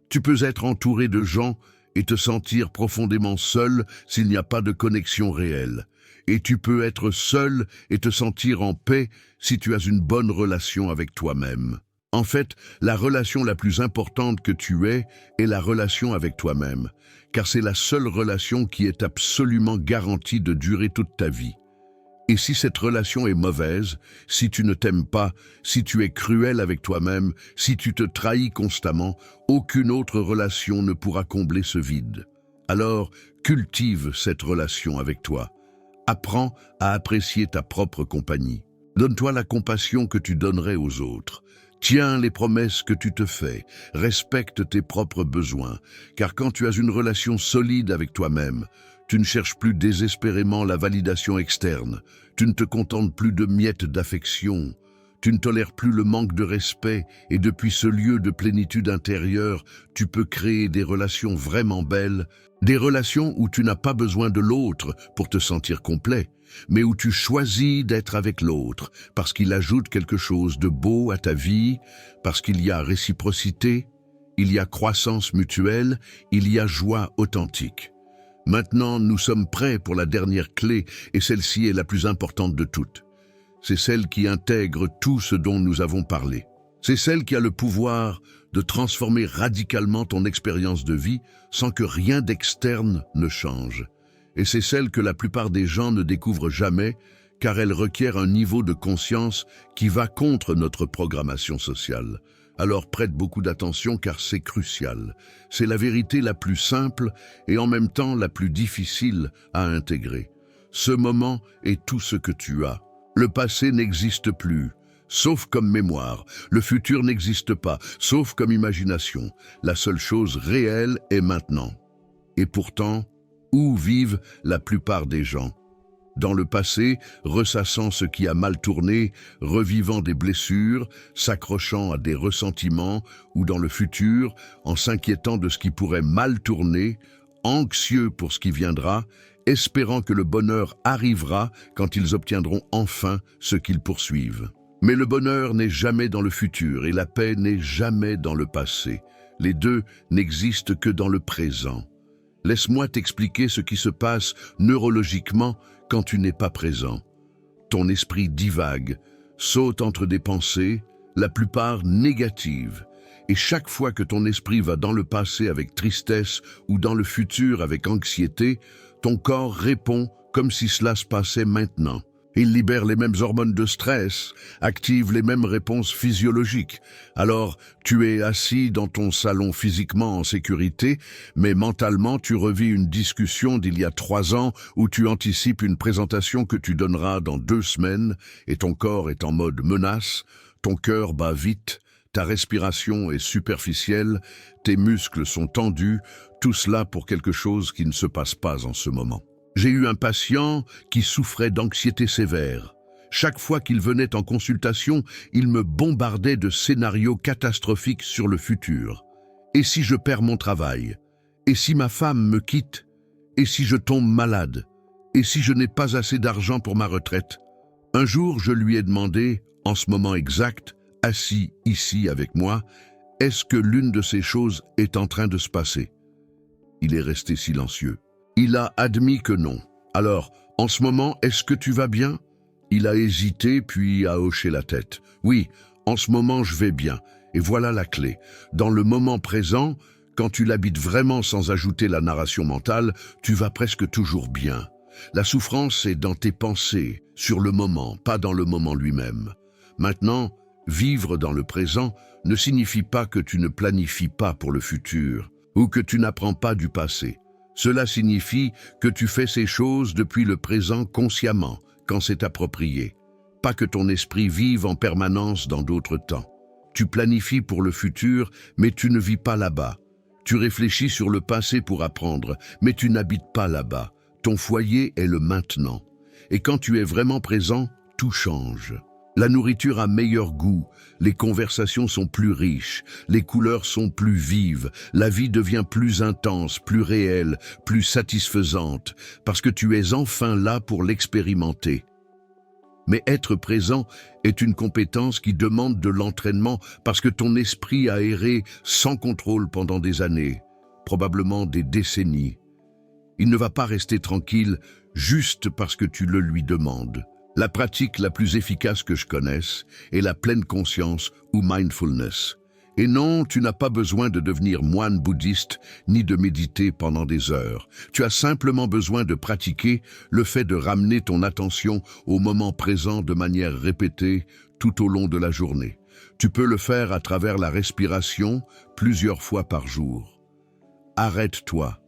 Tu peux être entouré de gens et te sentir profondément seul s'il n'y a pas de connexion réelle. Et tu peux être seul et te sentir en paix si tu as une bonne relation avec toi-même. En fait, la relation la plus importante que tu aies est la relation avec toi-même, car c'est la seule relation qui est absolument garantie de durer toute ta vie. Et si cette relation est mauvaise, si tu ne t'aimes pas, si tu es cruel avec toi-même, si tu te trahis constamment, aucune autre relation ne pourra combler ce vide. Alors, cultive cette relation avec toi. Apprends à apprécier ta propre compagnie. Donne-toi la compassion que tu donnerais aux autres. Tiens les promesses que tu te fais, respecte tes propres besoins, car quand tu as une relation solide avec toi-même, tu ne cherches plus désespérément la validation externe, tu ne te contentes plus de miettes d'affection, tu ne tolères plus le manque de respect, et depuis ce lieu de plénitude intérieure, tu peux créer des relations vraiment belles, des relations où tu n'as pas besoin de l'autre pour te sentir complet, mais où tu choisis d'être avec l'autre, parce qu'il ajoute quelque chose de beau à ta vie, parce qu'il y a réciprocité, il y a croissance mutuelle, il y a joie authentique. Maintenant, nous sommes prêts pour la dernière clé, et celle-ci est la plus importante de toutes. C'est celle qui intègre tout ce dont nous avons parlé. C'est celle qui a le pouvoir de transformer radicalement ton expérience de vie sans que rien d'externe ne change. Et c'est celle que la plupart des gens ne découvrent jamais, car elle requiert un niveau de conscience qui va contre notre programmation sociale. Alors prête beaucoup d'attention car c'est crucial. C'est la vérité la plus simple et en même temps la plus difficile à intégrer. Ce moment est tout ce que tu as. Le passé n'existe plus, sauf comme mémoire. Le futur n'existe pas, sauf comme imagination. La seule chose réelle est maintenant. Et pourtant, où vivent la plupart des gens? Dans le passé, ressassant ce qui a mal tourné, revivant des blessures, s'accrochant à des ressentiments, ou dans le futur, en s'inquiétant de ce qui pourrait mal tourner, anxieux pour ce qui viendra, espérant que le bonheur arrivera quand ils obtiendront enfin ce qu'ils poursuivent. Mais le bonheur n'est jamais dans le futur et la paix n'est jamais dans le passé. Les deux n'existent que dans le présent. Laisse-moi t'expliquer ce qui se passe neurologiquement quand tu n'es pas présent. Ton esprit divague, saute entre des pensées, la plupart négatives. Et chaque fois que ton esprit va dans le passé avec tristesse ou dans le futur avec anxiété, ton corps répond comme si cela se passait maintenant. Il libère les mêmes hormones de stress, active les mêmes réponses physiologiques. Alors, tu es assis dans ton salon physiquement en sécurité, mais mentalement tu revis une discussion d'il y a 3 ans où tu anticipes une présentation que tu donneras dans 2 semaines et ton corps est en mode menace, ton cœur bat vite, ta respiration est superficielle, tes muscles sont tendus, tout cela pour quelque chose qui ne se passe pas en ce moment. J'ai eu un patient qui souffrait d'anxiété sévère. Chaque fois qu'il venait en consultation, il me bombardait de scénarios catastrophiques sur le futur. Et si je perds mon travail? Et si ma femme me quitte? Et si je tombe malade? Et si je n'ai pas assez d'argent pour ma retraite? Un jour, je lui ai demandé, en ce moment exact, assis ici avec moi, est-ce que l'une de ces choses est en train de se passer? Il est resté silencieux. Il a admis que non. Alors, en ce moment, est-ce que tu vas bien? Il a hésité puis a hoché la tête. Oui, en ce moment, je vais bien. Et voilà la clé. Dans le moment présent, quand tu l'habites vraiment sans ajouter la narration mentale, tu vas presque toujours bien. La souffrance est dans tes pensées, sur le moment, pas dans le moment lui-même. Maintenant, vivre dans le présent ne signifie pas que tu ne planifies pas pour le futur ou que tu n'apprends pas du passé. Cela signifie que tu fais ces choses depuis le présent consciemment, quand c'est approprié. Pas que ton esprit vive en permanence dans d'autres temps. Tu planifies pour le futur, mais tu ne vis pas là-bas. Tu réfléchis sur le passé pour apprendre, mais tu n'habites pas là-bas. Ton foyer est le maintenant. Et quand tu es vraiment présent, tout change. La nourriture a meilleur goût, les conversations sont plus riches, les couleurs sont plus vives, la vie devient plus intense, plus réelle, plus satisfaisante, parce que tu es enfin là pour l'expérimenter. Mais être présent est une compétence qui demande de l'entraînement parce que ton esprit a erré sans contrôle pendant des années, probablement des décennies. Il ne va pas rester tranquille juste parce que tu le lui demandes. La pratique la plus efficace que je connaisse est la pleine conscience ou mindfulness. Et non, tu n'as pas besoin de devenir moine bouddhiste ni de méditer pendant des heures. Tu as simplement besoin de pratiquer le fait de ramener ton attention au moment présent de manière répétée tout au long de la journée. Tu peux le faire à travers la respiration plusieurs fois par jour. Arrête-toi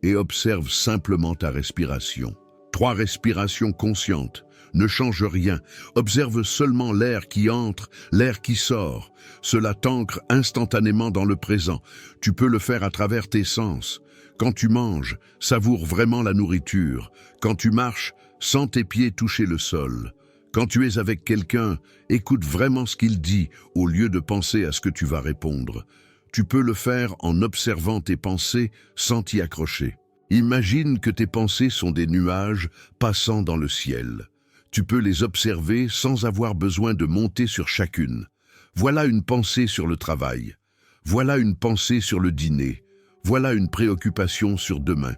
et observe simplement ta respiration. 3 respirations conscientes. Ne change rien, observe seulement l'air qui entre, l'air qui sort. Cela t'ancre instantanément dans le présent. Tu peux le faire à travers tes sens. Quand tu manges, savoure vraiment la nourriture. Quand tu marches, sens tes pieds toucher le sol. Quand tu es avec quelqu'un, écoute vraiment ce qu'il dit au lieu de penser à ce que tu vas répondre. Tu peux le faire en observant tes pensées sans t'y accrocher. Imagine que tes pensées sont des nuages passant dans le ciel. Tu peux les observer sans avoir besoin de monter sur chacune. Voilà une pensée sur le travail. Voilà une pensée sur le dîner. Voilà une préoccupation sur demain.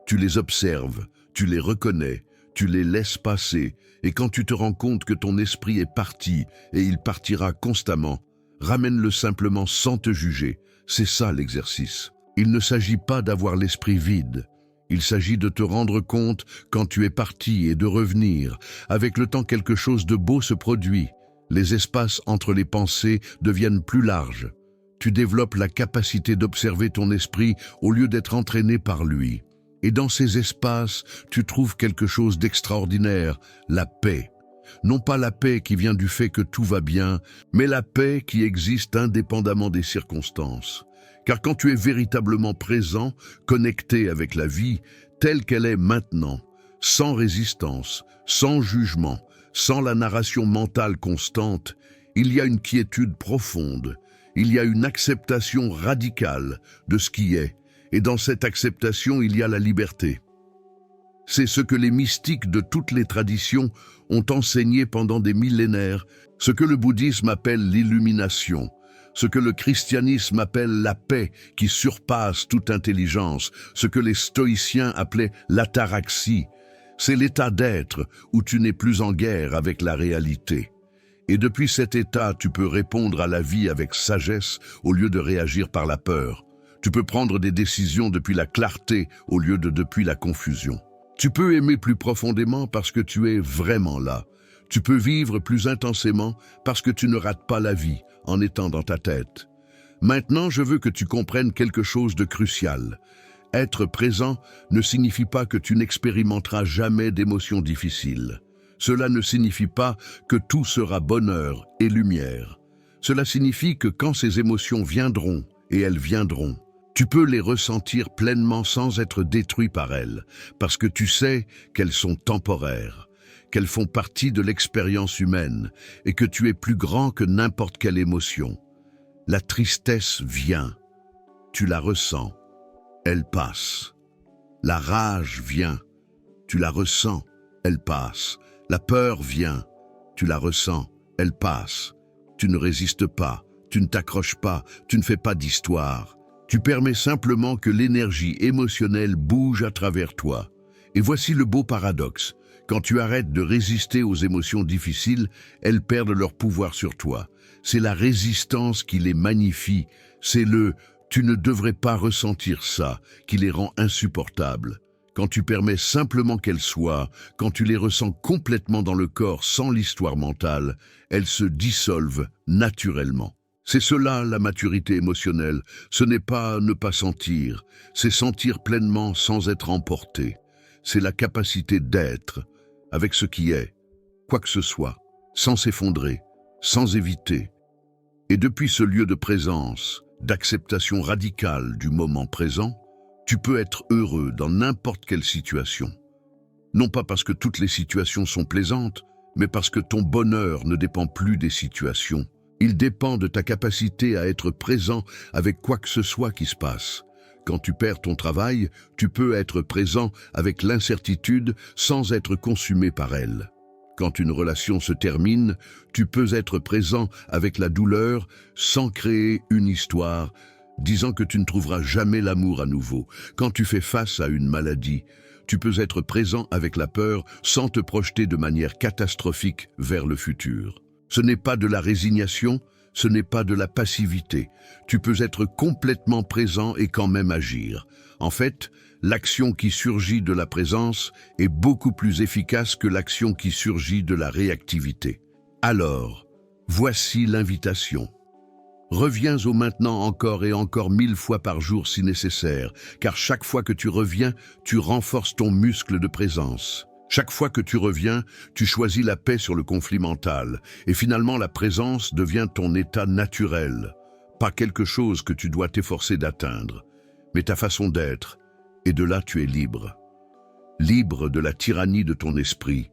Tu les observes, tu les reconnais, tu les laisses passer, et quand tu te rends compte que ton esprit est parti, et il partira constamment, ramène-le simplement sans te juger. C'est ça l'exercice. Il ne s'agit pas d'avoir l'esprit vide. Il s'agit de te rendre compte quand tu es parti et de revenir. Avec le temps, quelque chose de beau se produit. Les espaces entre les pensées deviennent plus larges. Tu développes la capacité d'observer ton esprit au lieu d'être entraîné par lui. Et dans ces espaces, tu trouves quelque chose d'extraordinaire, la paix. Non pas la paix qui vient du fait que tout va bien, mais la paix qui existe indépendamment des circonstances. Car quand tu es véritablement présent, connecté avec la vie, telle qu'elle est maintenant, sans résistance, sans jugement, sans la narration mentale constante, il y a une quiétude profonde, il y a une acceptation radicale de ce qui est, et dans cette acceptation, il y a la liberté. C'est ce que les mystiques de toutes les traditions ont enseigné pendant des millénaires, ce que le bouddhisme appelle l'illumination, ce que le christianisme appelle la paix qui surpasse toute intelligence, ce que les stoïciens appelaient l'ataraxie. C'est l'état d'être où tu n'es plus en guerre avec la réalité. Et depuis cet état, tu peux répondre à la vie avec sagesse au lieu de réagir par la peur. Tu peux prendre des décisions depuis la clarté au lieu de depuis la confusion. Tu peux aimer plus profondément parce que tu es vraiment là. Tu peux vivre plus intensément parce que tu ne rates pas la vie en étant dans ta tête. Maintenant, je veux que tu comprennes quelque chose de crucial. Être présent ne signifie pas que tu n'expérimenteras jamais d'émotions difficiles. Cela ne signifie pas que tout sera bonheur et lumière. Cela signifie que quand ces émotions viendront, et elles viendront, tu peux les ressentir pleinement sans être détruit par elles, parce que tu sais qu'elles sont temporaires, qu'elles font partie de l'expérience humaine et que tu es plus grand que n'importe quelle émotion. La tristesse vient, tu la ressens, elle passe. La rage vient, tu la ressens, elle passe. La peur vient, tu la ressens, elle passe. Tu ne résistes pas, tu ne t'accroches pas, tu ne fais pas d'histoire. Tu permets simplement que l'énergie émotionnelle bouge à travers toi. Et voici le beau paradoxe. Quand tu arrêtes de résister aux émotions difficiles, elles perdent leur pouvoir sur toi. C'est la résistance qui les magnifie. C'est le « tu ne devrais pas ressentir ça » qui les rend insupportables. Quand tu permets simplement qu'elles soient, quand tu les ressens complètement dans le corps sans l'histoire mentale, elles se dissolvent naturellement. C'est cela la maturité émotionnelle, ce n'est pas ne pas sentir, c'est sentir pleinement sans être emporté. C'est la capacité d'être avec ce qui est, quoi que ce soit, sans s'effondrer, sans éviter. Et depuis ce lieu de présence, d'acceptation radicale du moment présent, tu peux être heureux dans n'importe quelle situation. Non pas parce que toutes les situations sont plaisantes, mais parce que ton bonheur ne dépend plus des situations. Il dépend de ta capacité à être présent avec quoi que ce soit qui se passe. Quand tu perds ton travail, tu peux être présent avec l'incertitude sans être consumé par elle. Quand une relation se termine, tu peux être présent avec la douleur sans créer une histoire, disant que tu ne trouveras jamais l'amour à nouveau. Quand tu fais face à une maladie, tu peux être présent avec la peur sans te projeter de manière catastrophique vers le futur. Ce n'est pas de la résignation, ce n'est pas de la passivité. Tu peux être complètement présent et quand même agir. En fait, l'action qui surgit de la présence est beaucoup plus efficace que l'action qui surgit de la réactivité. Alors, voici l'invitation. Reviens au maintenant encore et encore 1000 fois par jour si nécessaire, car chaque fois que tu reviens, tu renforces ton muscle de présence. Chaque fois que tu reviens, tu choisis la paix sur le conflit mental, et finalement la présence devient ton état naturel, pas quelque chose que tu dois t'efforcer d'atteindre, mais ta façon d'être, et de là tu es libre. Libre de la tyrannie de ton esprit,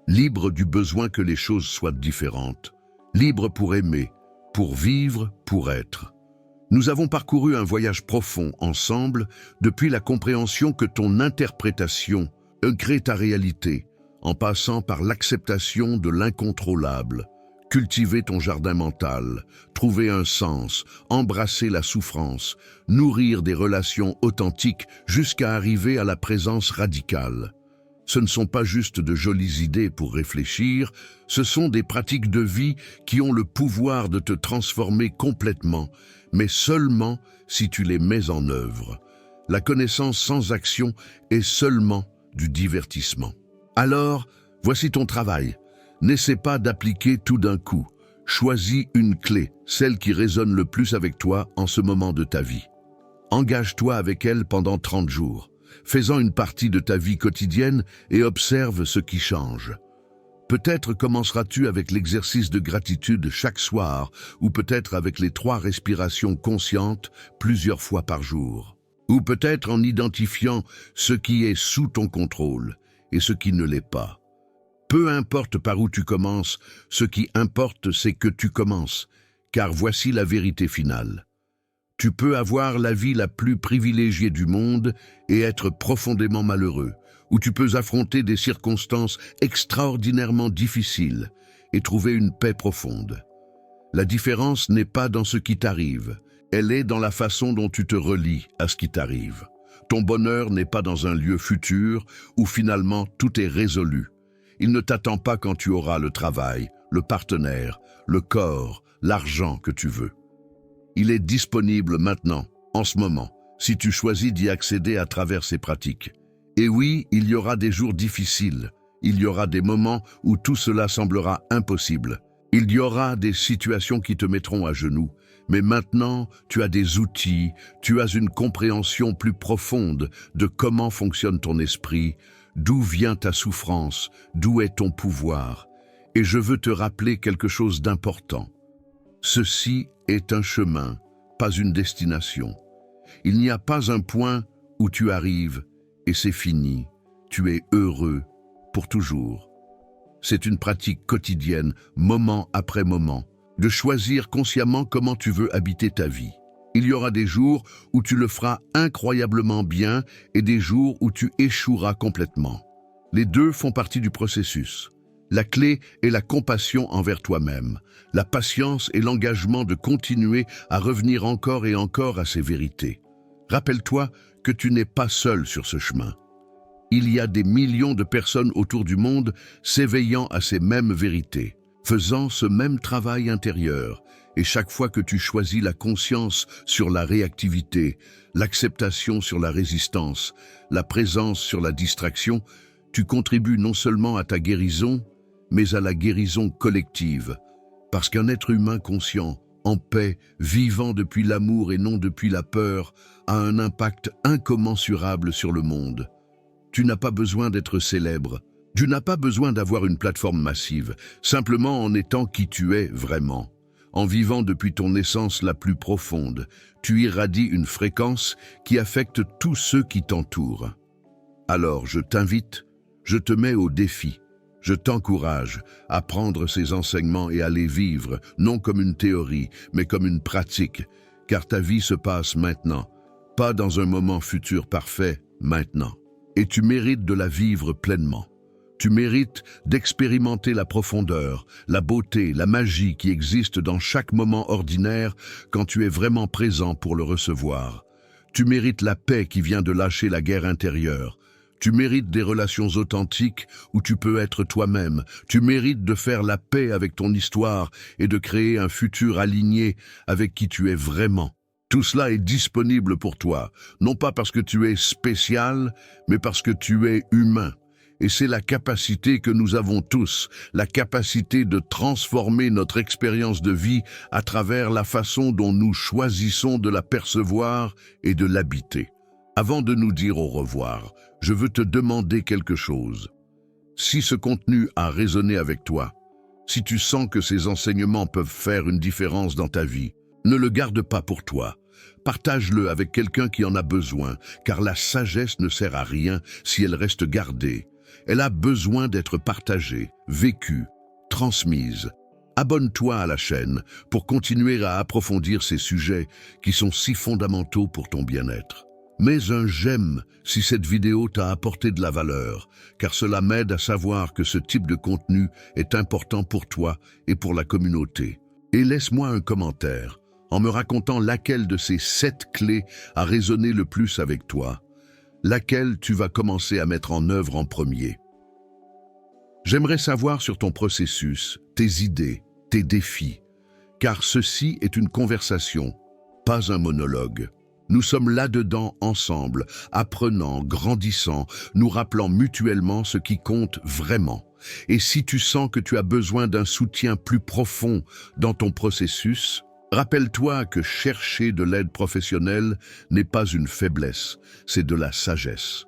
libre du besoin que les choses soient différentes, libre pour aimer, pour vivre, pour être. Nous avons parcouru un voyage profond ensemble depuis la compréhension que ton interprétation crée ta réalité, en passant par l'acceptation de l'incontrôlable, cultiver ton jardin mental, trouver un sens, embrasser la souffrance, nourrir des relations authentiques jusqu'à arriver à la présence radicale. Ce ne sont pas juste de jolies idées pour réfléchir, ce sont des pratiques de vie qui ont le pouvoir de te transformer complètement, mais seulement si tu les mets en œuvre. La connaissance sans action est seulement du divertissement. Alors, voici ton travail. N'essaie pas d'appliquer tout d'un coup. Choisis une clé, celle qui résonne le plus avec toi en ce moment de ta vie. Engage-toi avec elle pendant 30 jours. Fais-en une partie de ta vie quotidienne et observe ce qui change. Peut-être commenceras-tu avec l'exercice de gratitude chaque soir, ou peut-être avec les 3 respirations conscientes plusieurs fois par jour. Ou peut-être en identifiant ce qui est sous ton contrôle et ce qui ne l'est pas. Peu importe par où tu commences, ce qui importe c'est que tu commences, car voici la vérité finale. Tu peux avoir la vie la plus privilégiée du monde et être profondément malheureux, ou tu peux affronter des circonstances extraordinairement difficiles et trouver une paix profonde. La différence n'est pas dans ce qui t'arrive, elle est dans la façon dont tu te relis à ce qui t'arrive. Ton bonheur n'est pas dans un lieu futur où finalement tout est résolu. Il ne t'attend pas quand tu auras le travail, le partenaire, le corps, l'argent que tu veux. Il est disponible maintenant, en ce moment, si tu choisis d'y accéder à travers ces pratiques. Et oui, il y aura des jours difficiles. Il y aura des moments où tout cela semblera impossible. Il y aura des situations qui te mettront à genoux. Mais maintenant, tu as des outils, tu as une compréhension plus profonde de comment fonctionne ton esprit, d'où vient ta souffrance, d'où est ton pouvoir. Et je veux te rappeler quelque chose d'important. Ceci est un chemin, pas une destination. Il n'y a pas un point où tu arrives et c'est fini. Tu es heureux pour toujours. C'est une pratique quotidienne, moment après moment, de choisir consciemment comment tu veux habiter ta vie. Il y aura des jours où tu le feras incroyablement bien et des jours où tu échoueras complètement. Les deux font partie du processus. La clé est la compassion envers toi-même, la patience et l'engagement de continuer à revenir encore et encore à ces vérités. Rappelle-toi que tu n'es pas seul sur ce chemin. Il y a des millions de personnes autour du monde s'éveillant à ces mêmes vérités, faisant ce même travail intérieur. Et chaque fois que tu choisis la conscience sur la réactivité, l'acceptation sur la résistance, la présence sur la distraction, tu contribues non seulement à ta guérison, mais à la guérison collective. Parce qu'un être humain conscient, en paix, vivant depuis l'amour et non depuis la peur, a un impact incommensurable sur le monde. Tu n'as pas besoin d'être célèbre. Tu n'as pas besoin d'avoir une plateforme massive, simplement en étant qui tu es vraiment. En vivant depuis ton essence la plus profonde, tu irradies une fréquence qui affecte tous ceux qui t'entourent. Alors je t'invite, je te mets au défi. Je t'encourage à prendre ces enseignements et à les vivre, non comme une théorie, mais comme une pratique, car ta vie se passe maintenant, pas dans un moment futur parfait, maintenant. Et tu mérites de la vivre pleinement. Tu mérites d'expérimenter la profondeur, la beauté, la magie qui existe dans chaque moment ordinaire quand tu es vraiment présent pour le recevoir. Tu mérites la paix qui vient de lâcher la guerre intérieure. Tu mérites des relations authentiques où tu peux être toi-même. Tu mérites de faire la paix avec ton histoire et de créer un futur aligné avec qui tu es vraiment. Tout cela est disponible pour toi, non pas parce que tu es spécial, mais parce que tu es humain. Et c'est la capacité que nous avons tous, la capacité de transformer notre expérience de vie à travers la façon dont nous choisissons de la percevoir et de l'habiter. Avant de nous dire au revoir, je veux te demander quelque chose. Si ce contenu a résonné avec toi, si tu sens que ces enseignements peuvent faire une différence dans ta vie, ne le garde pas pour toi. Partage-le avec quelqu'un qui en a besoin, car la sagesse ne sert à rien si elle reste gardée. Elle a besoin d'être partagée, vécue, transmise. Abonne-toi à la chaîne pour continuer à approfondir ces sujets qui sont si fondamentaux pour ton bien-être. Mets un j'aime si cette vidéo t'a apporté de la valeur, car cela m'aide à savoir que ce type de contenu est important pour toi et pour la communauté. Et laisse-moi un commentaire en me racontant laquelle de ces 7 clés a résonné le plus avec toi, laquelle tu vas commencer à mettre en œuvre en premier. J'aimerais savoir sur ton processus, tes idées, tes défis, car ceci est une conversation, pas un monologue. Nous sommes là-dedans ensemble, apprenant, grandissant, nous rappelant mutuellement ce qui compte vraiment. Et si tu sens que tu as besoin d'un soutien plus profond dans ton processus, rappelle-toi que chercher de l'aide professionnelle n'est pas une faiblesse, c'est de la sagesse.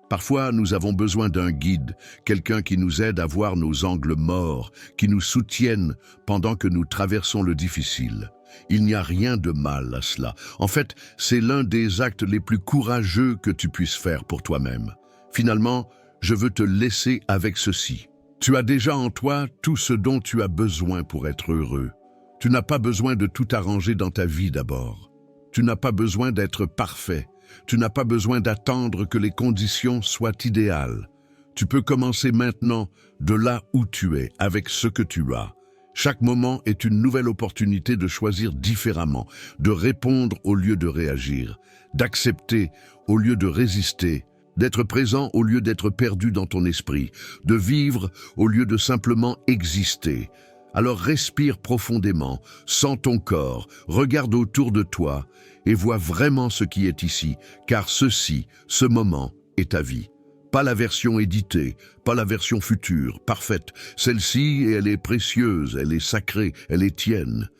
Parfois, nous avons besoin d'un guide, quelqu'un qui nous aide à voir nos angles morts, qui nous soutienne pendant que nous traversons le difficile. Il n'y a rien de mal à cela. En fait, c'est l'un des actes les plus courageux que tu puisses faire pour toi-même. Finalement, je veux te laisser avec ceci. Tu as déjà en toi tout ce dont tu as besoin pour être heureux. Tu n'as pas besoin de tout arranger dans ta vie d'abord. Tu n'as pas besoin d'être parfait. Tu n'as pas besoin d'attendre que les conditions soient idéales. Tu peux commencer maintenant de là où tu es, avec ce que tu as. Chaque moment est une nouvelle opportunité de choisir différemment, de répondre au lieu de réagir, d'accepter au lieu de résister, d'être présent au lieu d'être perdu dans ton esprit, de vivre au lieu de simplement exister. Alors respire profondément, sens ton corps, regarde autour de toi et vois vraiment ce qui est ici, car ce moment, est ta vie. Pas la version éditée, pas la version future, parfaite. Celle-ci, elle est précieuse, elle est sacrée, elle est tienne.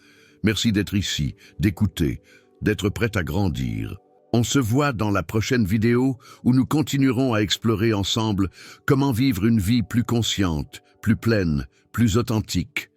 Merci d'être ici, d'écouter, d'être prête à grandir. On se voit dans la prochaine vidéo où nous continuerons à explorer ensemble comment vivre une vie plus consciente, plus pleine, plus authentique.